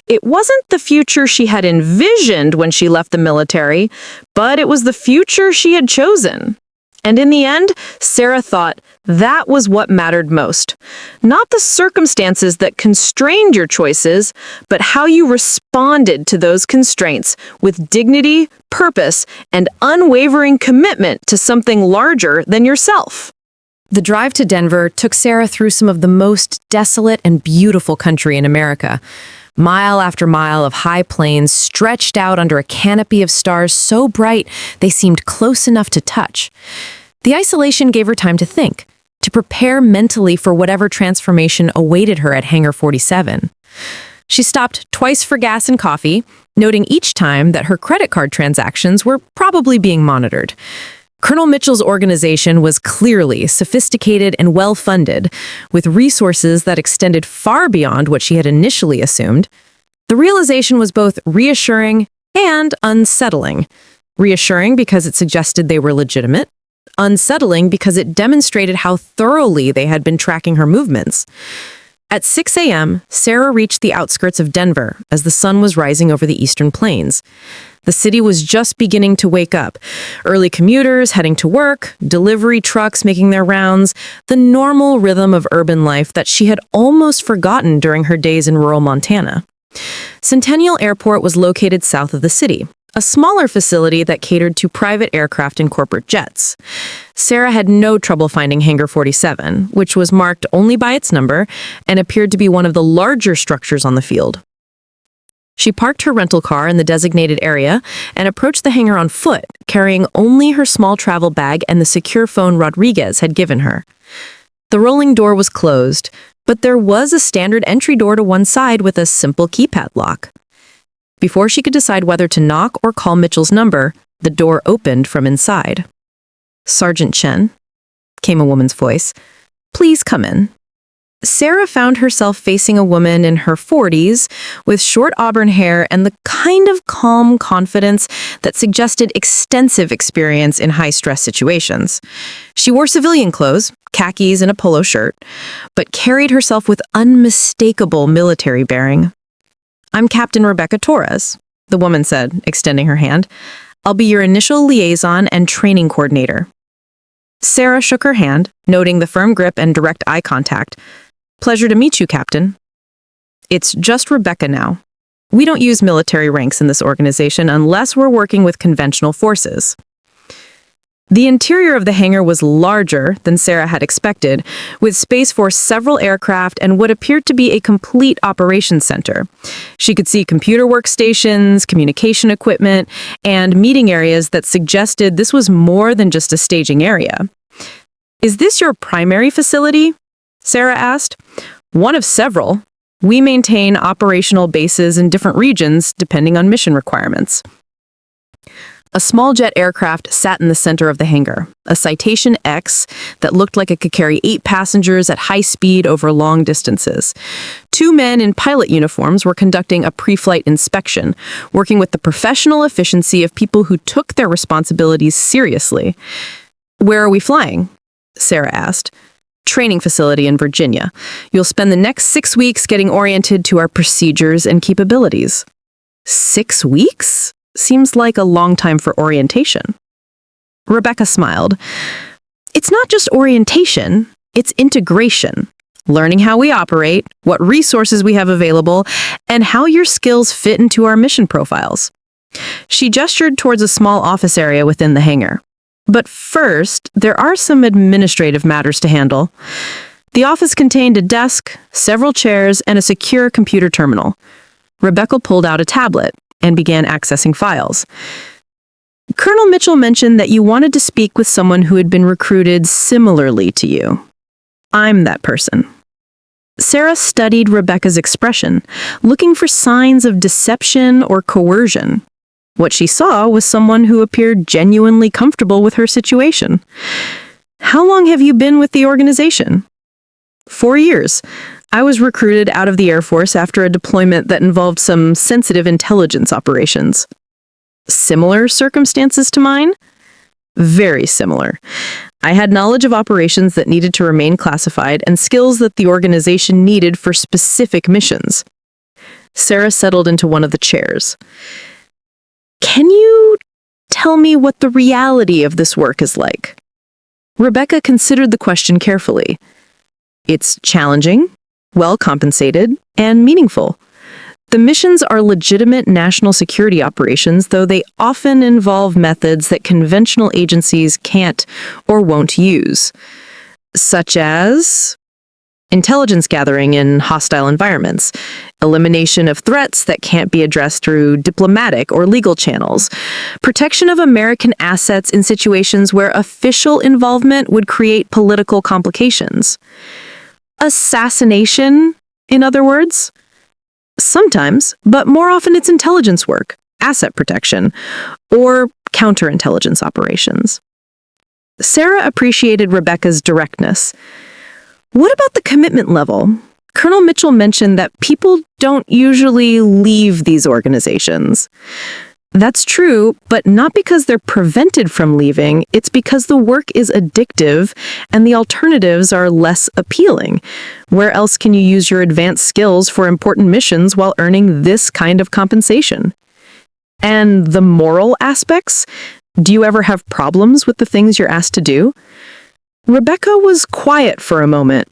It wasn't the future she had envisioned when she left the military, but it was the future she had chosen. And in the end, Sarah thought that was what mattered most. Not the circumstances that constrained your choices, but how you responded to those constraints with dignity, purpose, and unwavering commitment to something larger than yourself. The drive to Denver took Sarah through some of the most desolate and beautiful country in America. Mile after mile of high plains stretched out under a canopy of stars so bright they seemed close enough to touch. The isolation gave her time to think, to prepare mentally for whatever transformation awaited her at Hangar 47. She stopped twice for gas and coffee, noting each time that her credit card transactions were probably being monitored. Colonel Mitchell's organization was clearly sophisticated and well-funded, with resources that extended far beyond what she had initially assumed. The realization was both reassuring and unsettling. Reassuring because it suggested they were legitimate, unsettling because it demonstrated how thoroughly they had been tracking her movements. At 6 a.m., Sarah reached the outskirts of Denver as the sun was rising over the eastern plains. The city was just beginning to wake up. Early commuters heading to work, delivery trucks making their rounds, the normal rhythm of urban life that she had almost forgotten during her days in rural Montana. Centennial Airport was located south of the city, a smaller facility that catered to private aircraft and corporate jets. Sarah had no trouble finding Hangar 47, which was marked only by its number and appeared to be one of the larger structures on the field. She parked her rental car in the designated area and approached the hangar on foot, carrying only her small travel bag and the secure phone Rodriguez had given her. The rolling door was closed, but there was a standard entry door to one side with a simple keypad lock. Before she could decide whether to knock or call Mitchell's number, the door opened from inside. "Sergeant Chen," came a woman's voice. "Please come in." Sarah found herself facing a woman in her 40s with short auburn hair and the kind of calm confidence that suggested extensive experience in high-stress situations. She wore civilian clothes, khakis and a polo shirt, but carried herself with unmistakable military bearing. "I'm Captain Rebecca Torres," the woman said, extending her hand. "I'll be your initial liaison and training coordinator." Sarah shook her hand, noting the firm grip and direct eye contact. "Pleasure to meet you, Captain." "It's just Rebecca now. We don't use military ranks in this organization unless we're working with conventional forces." The interior of the hangar was larger than Sarah had expected, with space for several aircraft and what appeared to be a complete operations center. She could see computer workstations, communication equipment, and meeting areas that suggested this was more than just a staging area. "Is this your primary facility?" Sarah asked. "One of several. We maintain operational bases in different regions depending on mission requirements." A small jet aircraft sat in the center of the hangar, a Citation X that looked like it could carry 8 passengers at high speed over long distances. 2 men in pilot uniforms were conducting a pre-flight inspection, working with the professional efficiency of people who took their responsibilities seriously. "Where are we flying?" Sarah asked. "Training facility in Virginia. You'll spend the next 6 weeks getting oriented to our procedures and capabilities." 6 weeks? Seems like a long time for orientation. Rebecca smiled. "It's not just orientation, it's integration. Learning how we operate, what resources we have available, and how your skills fit into our mission profiles." She gestured towards a small office area within the hangar. "But first, there are some administrative matters to handle." The office contained a desk, several chairs, and a secure computer terminal. Rebecca pulled out a tablet and began accessing files. "Colonel Mitchell mentioned that you wanted to speak with someone who had been recruited similarly to you. I'm that person." Sarah studied Rebecca's expression, looking for signs of deception or coercion. What she saw was someone who appeared genuinely comfortable with her situation. "How long have you been with the organization?" 4 years. I was recruited out of the Air Force after a deployment that involved some sensitive intelligence operations." "Similar circumstances to mine?" "Very similar. I had knowledge of operations that needed to remain classified and skills that the organization needed for specific missions." Sarah settled into one of the chairs. "Can you tell me what the reality of this work is like?" Rebecca considered the question carefully. "It's challenging, well compensated, and meaningful. The missions are legitimate national security operations, though they often involve methods that conventional agencies can't or won't use, such as intelligence gathering in hostile environments, elimination of threats that can't be addressed through diplomatic or legal channels, protection of American assets in situations where official involvement would create political complications. Assassination, in other words? Sometimes, but more often it's intelligence work, asset protection, or counterintelligence operations." Sarah appreciated Rebecca's directness. "What about the commitment level? Colonel Mitchell mentioned that people don't usually leave these organizations." "That's true, but not because they're prevented from leaving. It's because the work is addictive and the alternatives are less appealing. Where else can you use your advanced skills for important missions while earning this kind of compensation?" "And the moral aspects? Do you ever have problems with the things you're asked to do?" Rebecca was quiet for a moment.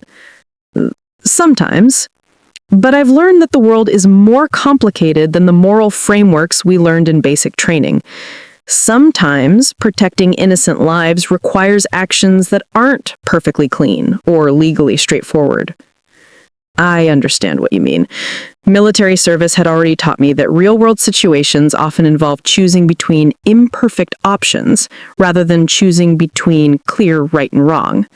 "Sometimes. But I've learned that the world is more complicated than the moral frameworks we learned in basic training. Sometimes protecting innocent lives requires actions that aren't perfectly clean or legally straightforward." I understand what you mean. Military service had already taught me that real-world situations often involve choosing between imperfect options rather than choosing between clear right and wrong.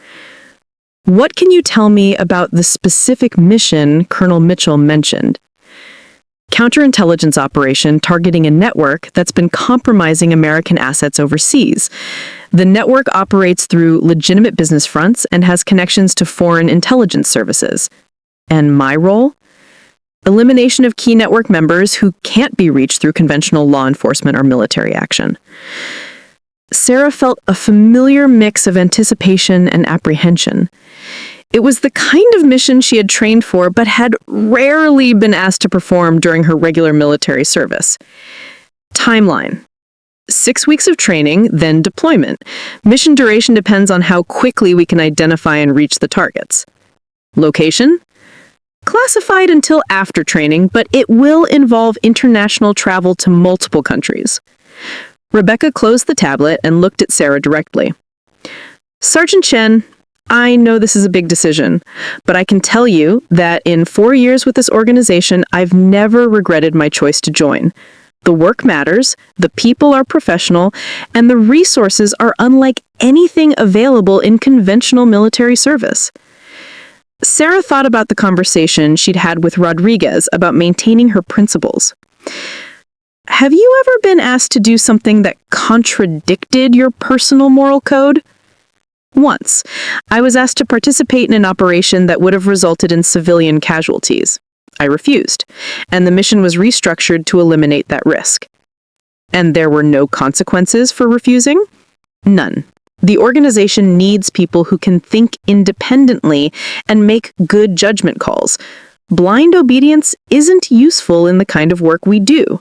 What can you tell me about the specific mission Colonel Mitchell mentioned? Counterintelligence operation targeting a network that's been compromising American assets overseas. The network operates through legitimate business fronts and has connections to foreign intelligence services. And my role? Elimination of key network members who can't be reached through conventional law enforcement or military action. Sarah felt a familiar mix of anticipation and apprehension. It was the kind of mission she had trained for but had rarely been asked to perform during her regular military service. Timeline. 6 weeks of training, then deployment. Mission duration depends on how quickly we can identify and reach the targets. Location? Classified until after training, but it will involve international travel to multiple countries. Rebecca closed the tablet and looked at Sarah directly. Sergeant Chen, I know this is a big decision, but I can tell you that in 4 years with this organization, I've never regretted my choice to join. The work matters, the people are professional, and the resources are unlike anything available in conventional military service. Sarah thought about the conversation she'd had with Rodriguez about maintaining her principles. Have you ever been asked to do something that contradicted your personal moral code? Once, I was asked to participate in an operation that would have resulted in civilian casualties. I refused, and the mission was restructured to eliminate that risk. And there were no consequences for refusing? None. The organization needs people who can think independently and make good judgment calls. Blind obedience isn't useful in the kind of work we do.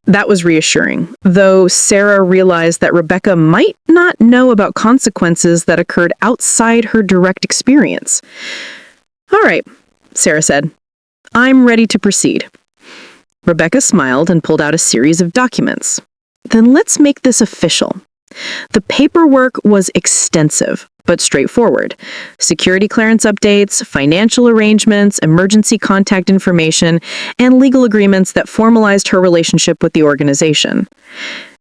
That was reassuring, though Sarah realized that Rebecca might not know about consequences that occurred outside her direct experience. All right, Sarah said. I'm ready to proceed. Rebecca smiled and pulled out a series of documents. Then let's make this official. The paperwork was extensive, but straightforward. Security clearance updates, financial arrangements, emergency contact information, and legal agreements that formalized her relationship with the organization.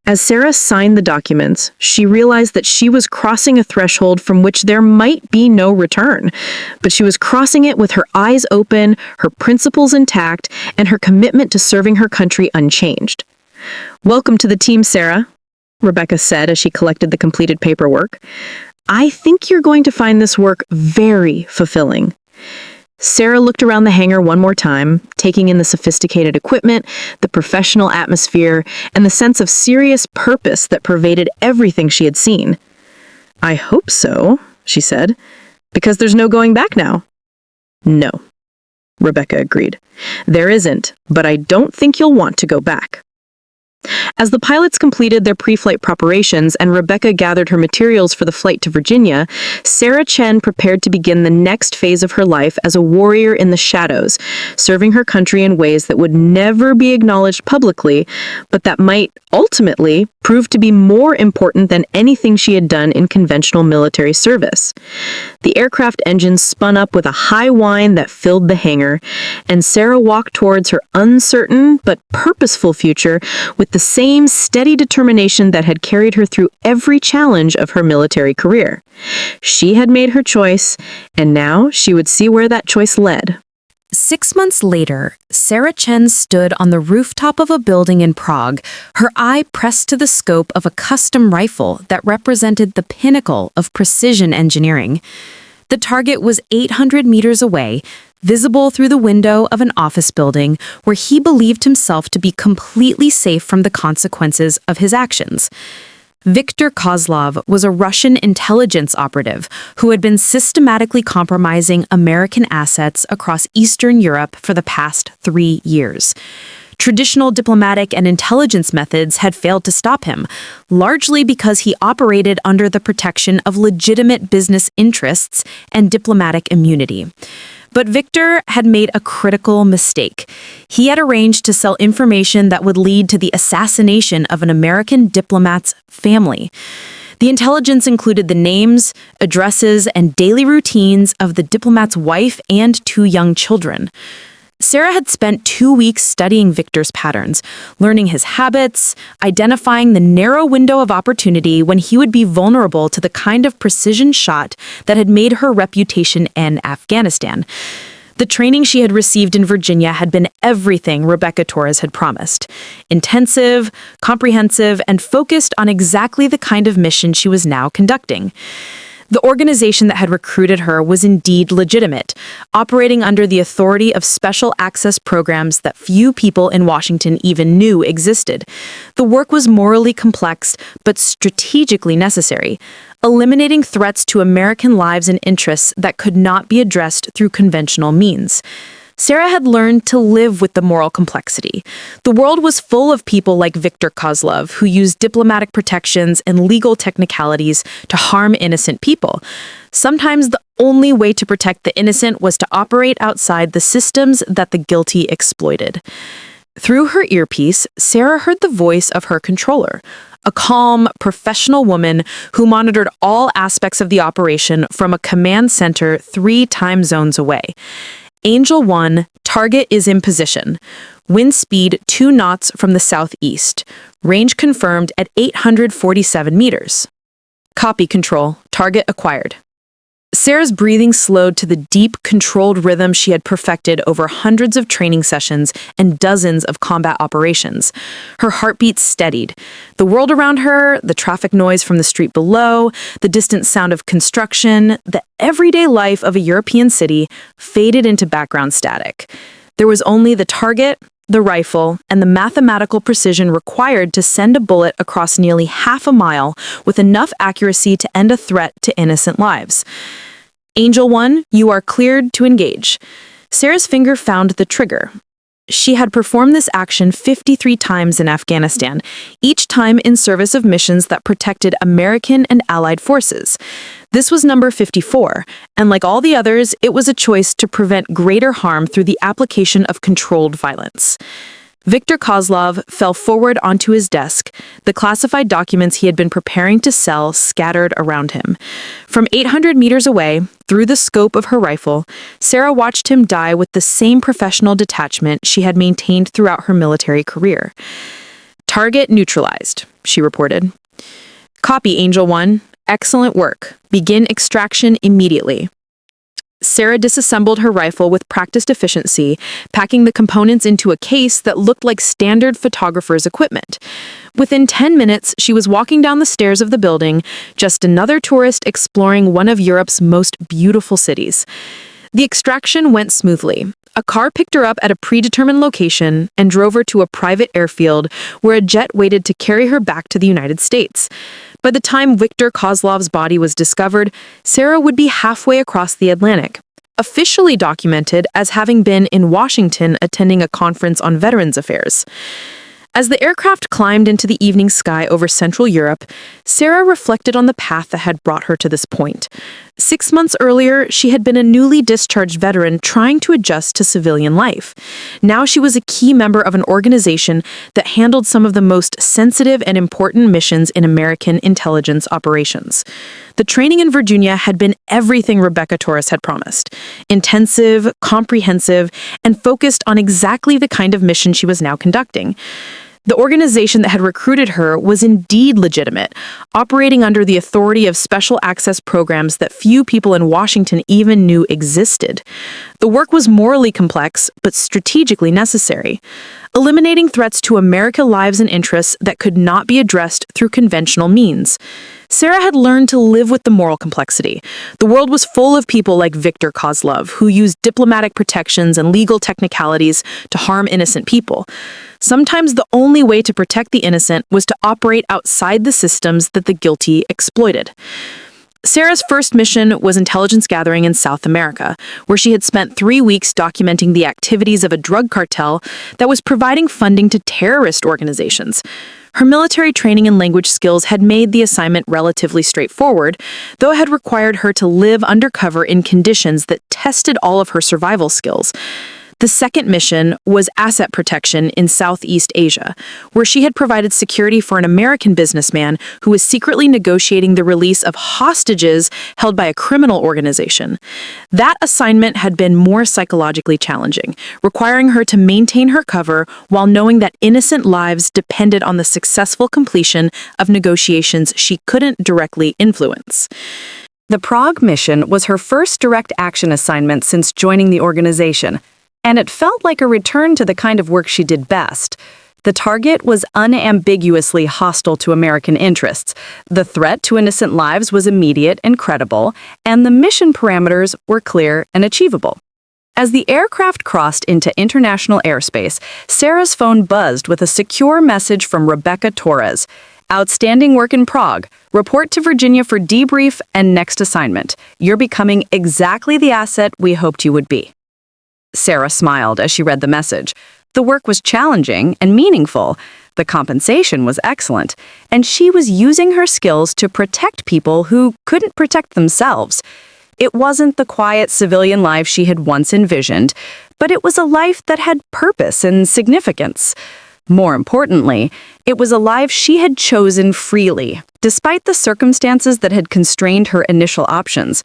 As Sarah signed the documents, she realized that she was crossing a threshold from which there might be no return, but she was crossing it with her eyes open, her principles intact, and her commitment to serving her country unchanged. Welcome to the team, Sarah, Rebecca said as she collected the completed paperwork. I think you're going to find this work very fulfilling. Sarah looked around the hangar one more time, taking in the sophisticated equipment, the professional atmosphere, and the sense of serious purpose that pervaded everything she had seen. I hope so, she said, because there's no going back now. No, Rebecca agreed. There isn't, but I don't think you'll want to go back. As the pilots completed their pre-flight preparations and Rebecca gathered her materials for the flight to Virginia, Sarah Chen prepared to begin the next phase of her life as a warrior in the shadows, serving her country in ways that would never be acknowledged publicly, but that might ultimately prove to be more important than anything she had done in conventional military service. The aircraft engines spun up with a high whine that filled the hangar, and Sarah walked towards her uncertain but purposeful future with the same steady determination that had carried her through every challenge of her military career. She had made her choice, and now she would see where that choice led. 6 months later, Sarah Chen stood on the rooftop of a building in Prague, her eye pressed to the scope of a custom rifle that represented the pinnacle of precision engineering. The target was 800 meters away, visible through the window of an office building where he believed himself to be completely safe from the consequences of his actions. Viktor Kozlov was a Russian intelligence operative who had been systematically compromising American assets across Eastern Europe for the past 3 years. Traditional diplomatic and intelligence methods had failed to stop him, largely because he operated under the protection of legitimate business interests and diplomatic immunity. But Victor had made a critical mistake. He had arranged to sell information that would lead to the assassination of an American diplomat's family. The intelligence included the names, addresses, and daily routines of the diplomat's wife and 2 young children. Sarah had spent 2 weeks studying Victor's patterns, learning his habits, identifying the narrow window of opportunity when he would be vulnerable to the kind of precision shot that had made her reputation in Afghanistan. The training she had received in Virginia had been everything Rebecca Torres had promised: intensive, comprehensive, and focused on exactly the kind of mission she was now conducting. The organization that had recruited her was indeed legitimate, operating under the authority of special access programs that few people in Washington even knew existed. The work was morally complex, but strategically necessary, eliminating threats to American lives and interests that could not be addressed through conventional means. Sarah had learned to live with the moral complexity. The world was full of people like Viktor Kozlov, who used diplomatic protections and legal technicalities to harm innocent people. Sometimes the only way to protect the innocent was to operate outside the systems that the guilty exploited. Through her earpiece, Sarah heard the voice of her controller, a calm, professional woman who monitored all aspects of the operation from a command center 3 time zones away. Angel 1, target is in position. Wind speed 2 knots from the southeast. Range confirmed at 847 meters. Copy, control. Target acquired. Sarah's breathing slowed to the deep, controlled rhythm she had perfected over hundreds of training sessions and dozens of combat operations. Her heartbeat steadied. The world around her, the traffic noise from the street below, the distant sound of construction, the everyday life of a European city faded into background static. There was only the target, the rifle, and the mathematical precision required to send a bullet across nearly half a mile with enough accuracy to end a threat to innocent lives. Angel 1, you are cleared to engage. Sarah's finger found the trigger. She had performed this action 53 times in Afghanistan, each time in service of missions that protected American and Allied forces. This was number 54, and like all the others, it was a choice to prevent greater harm through the application of controlled violence. Viktor Kozlov fell forward onto his desk, the classified documents he had been preparing to sell scattered around him. From 800 meters away, through the scope of her rifle, Sarah watched him die with the same professional detachment she had maintained throughout her military career. Target neutralized, she reported. Copy, Angel 1. Excellent work. Begin extraction immediately. Sarah disassembled her rifle with practiced efficiency, packing the components into a case that looked like standard photographer's equipment. Within 10 minutes, she was walking down the stairs of the building, just another tourist exploring one of Europe's most beautiful cities. The extraction went smoothly. A car picked her up at a predetermined location and drove her to a private airfield where a jet waited to carry her back to the United States. By the time Viktor Kozlov's body was discovered, Sarah would be halfway across the Atlantic, officially documented as having been in Washington attending a conference on veterans affairs. As the aircraft climbed into the evening sky over Central Europe, Sarah reflected on the path that had brought her to this point. 6 months earlier, she had been a newly discharged veteran trying to adjust to civilian life. Now she was a key member of an organization that handled some of the most sensitive and important missions in American intelligence operations. The training in Virginia had been everything Rebecca Torres had promised: intensive, comprehensive, and focused on exactly the kind of mission she was now conducting. The organization that had recruited her was indeed legitimate, operating under the authority of special access programs that few people in Washington even knew existed. The work was morally complex, but strategically necessary, eliminating threats to American lives and interests that could not be addressed through conventional means. Sarah had learned to live with the moral complexity. The world was full of people like Viktor Kozlov, who used diplomatic protections and legal technicalities to harm innocent people. Sometimes the only way to protect the innocent was to operate outside the systems that the guilty exploited. Sarah's first mission was intelligence gathering in South America, where she had spent 3 weeks documenting the activities of a drug cartel that was providing funding to terrorist organizations. Her military training and language skills had made the assignment relatively straightforward, though it had required her to live undercover in conditions that tested all of her survival skills. The second mission was asset protection in Southeast Asia, where she had provided security for an American businessman who was secretly negotiating the release of hostages held by a criminal organization. That assignment had been more psychologically challenging, requiring her to maintain her cover while knowing that innocent lives depended on the successful completion of negotiations she couldn't directly influence. The Prague mission was her first direct action assignment since joining the organization, and it felt like a return to the kind of work she did best. The target was unambiguously hostile to American interests. The threat to innocent lives was immediate and credible, and the mission parameters were clear and achievable. As the aircraft crossed into international airspace, Sarah's phone buzzed with a secure message from Rebecca Torres. Outstanding work in Prague. Report to Virginia for debrief and next assignment. You're becoming exactly the asset we hoped you would be. Sarah smiled as she read the message. The work was challenging and meaningful. The compensation was excellent, and she was using her skills to protect people who couldn't protect themselves. It wasn't the quiet civilian life she had once envisioned, but it was a life that had purpose and significance. More importantly, it was a life she had chosen freely, despite the circumstances that had constrained her initial options.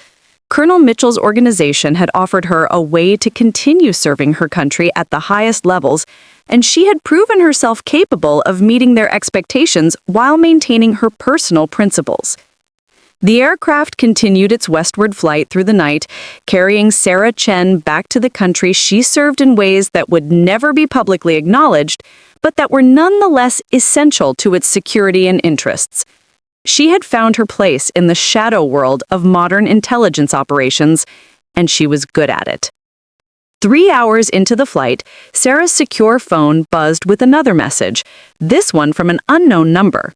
Colonel Mitchell's organization had offered her a way to continue serving her country at the highest levels, and she had proven herself capable of meeting their expectations while maintaining her personal principles. The aircraft continued its westward flight through the night, carrying Sarah Chen back to the country she served in ways that would never be publicly acknowledged, but that were nonetheless essential to its security and interests. She had found her place in the shadow world of modern intelligence operations, and she was good at it. 3 hours into the flight, Sarah's secure phone buzzed with another message, this one from an unknown number.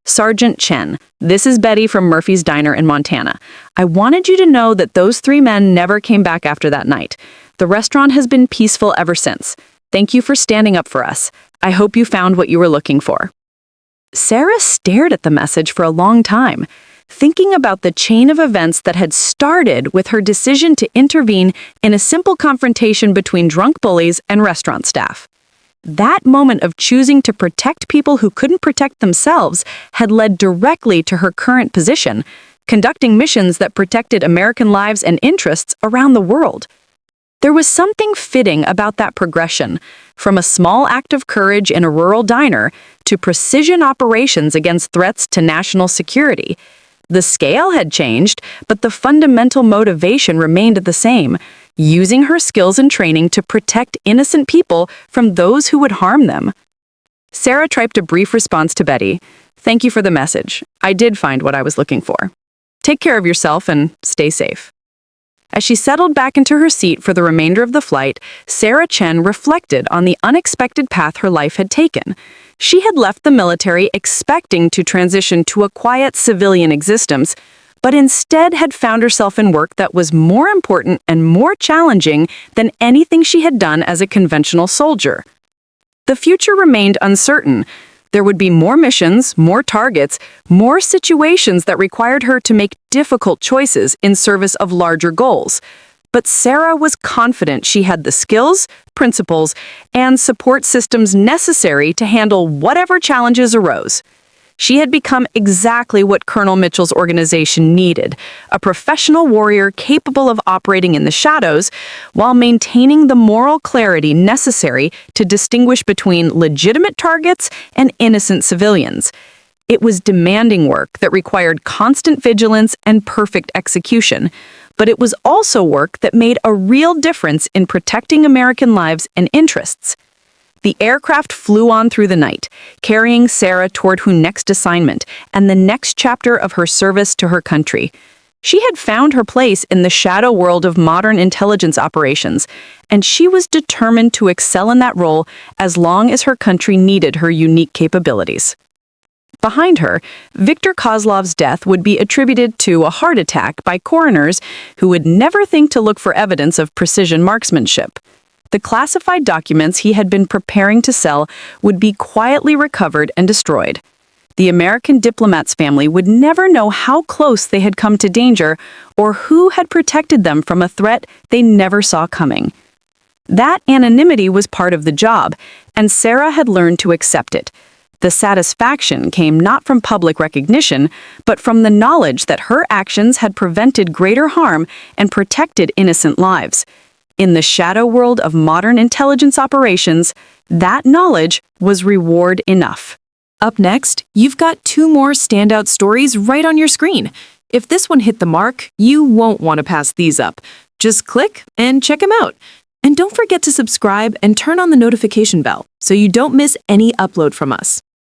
Sergeant Chen, this is Betty from Murphy's Diner in Montana. I wanted you to know that those 3 men never came back after that night. The restaurant has been peaceful ever since. Thank you for standing up for us. I hope you found what you were looking for. Sarah stared at the message for a long time, thinking about the chain of events that had started with her decision to intervene in a simple confrontation between drunk bullies and restaurant staff. That moment of choosing to protect people who couldn't protect themselves had led directly to her current position, conducting missions that protected American lives and interests around the world. There was something fitting about that progression, from a small act of courage in a rural diner to precision operations against threats to national security. The scale had changed, but the fundamental motivation remained the same, using her skills and training to protect innocent people from those who would harm them. Sarah typed a brief response to Betty. Thank you for the message. I did find what I was looking for. Take care of yourself and stay safe. As she settled back into her seat for the remainder of the flight, Sarah Chen reflected on the unexpected path her life had taken. She had left the military expecting to transition to a quiet civilian existence, but instead had found herself in work that was more important and more challenging than anything she had done as a conventional soldier. The future remained uncertain. There would be more missions, more targets, more situations that required her to make difficult choices in service of larger goals. But Sarah was confident she had the skills, principles, and support systems necessary to handle whatever challenges arose. She had become exactly what Colonel Mitchell's organization needed, a professional warrior capable of operating in the shadows while maintaining the moral clarity necessary to distinguish between legitimate targets and innocent civilians. It was demanding work that required constant vigilance and perfect execution, but it was also work that made a real difference in protecting American lives and interests. The aircraft flew on through the night, carrying Sarah toward her next assignment and the next chapter of her service to her country. She had found her place in the shadow world of modern intelligence operations, and she was determined to excel in that role as long as her country needed her unique capabilities. Behind her, Viktor Kozlov's death would be attributed to a heart attack by coroners who would never think to look for evidence of precision marksmanship. The classified documents he had been preparing to sell would be quietly recovered and destroyed. The American diplomat's family would never know how close they had come to danger or who had protected them from a threat they never saw coming. That anonymity was part of the job, and Sarah had learned to accept it. The satisfaction came not from public recognition, but from the knowledge that her actions had prevented greater harm and protected innocent lives. In the shadow world of modern intelligence operations, that knowledge was reward enough. Up next, you've got 2 more standout stories right on your screen. If this one hit the mark, you won't want to pass these up. Just click and check them out. And don't forget to subscribe and turn on the notification bell so you don't miss any upload from us.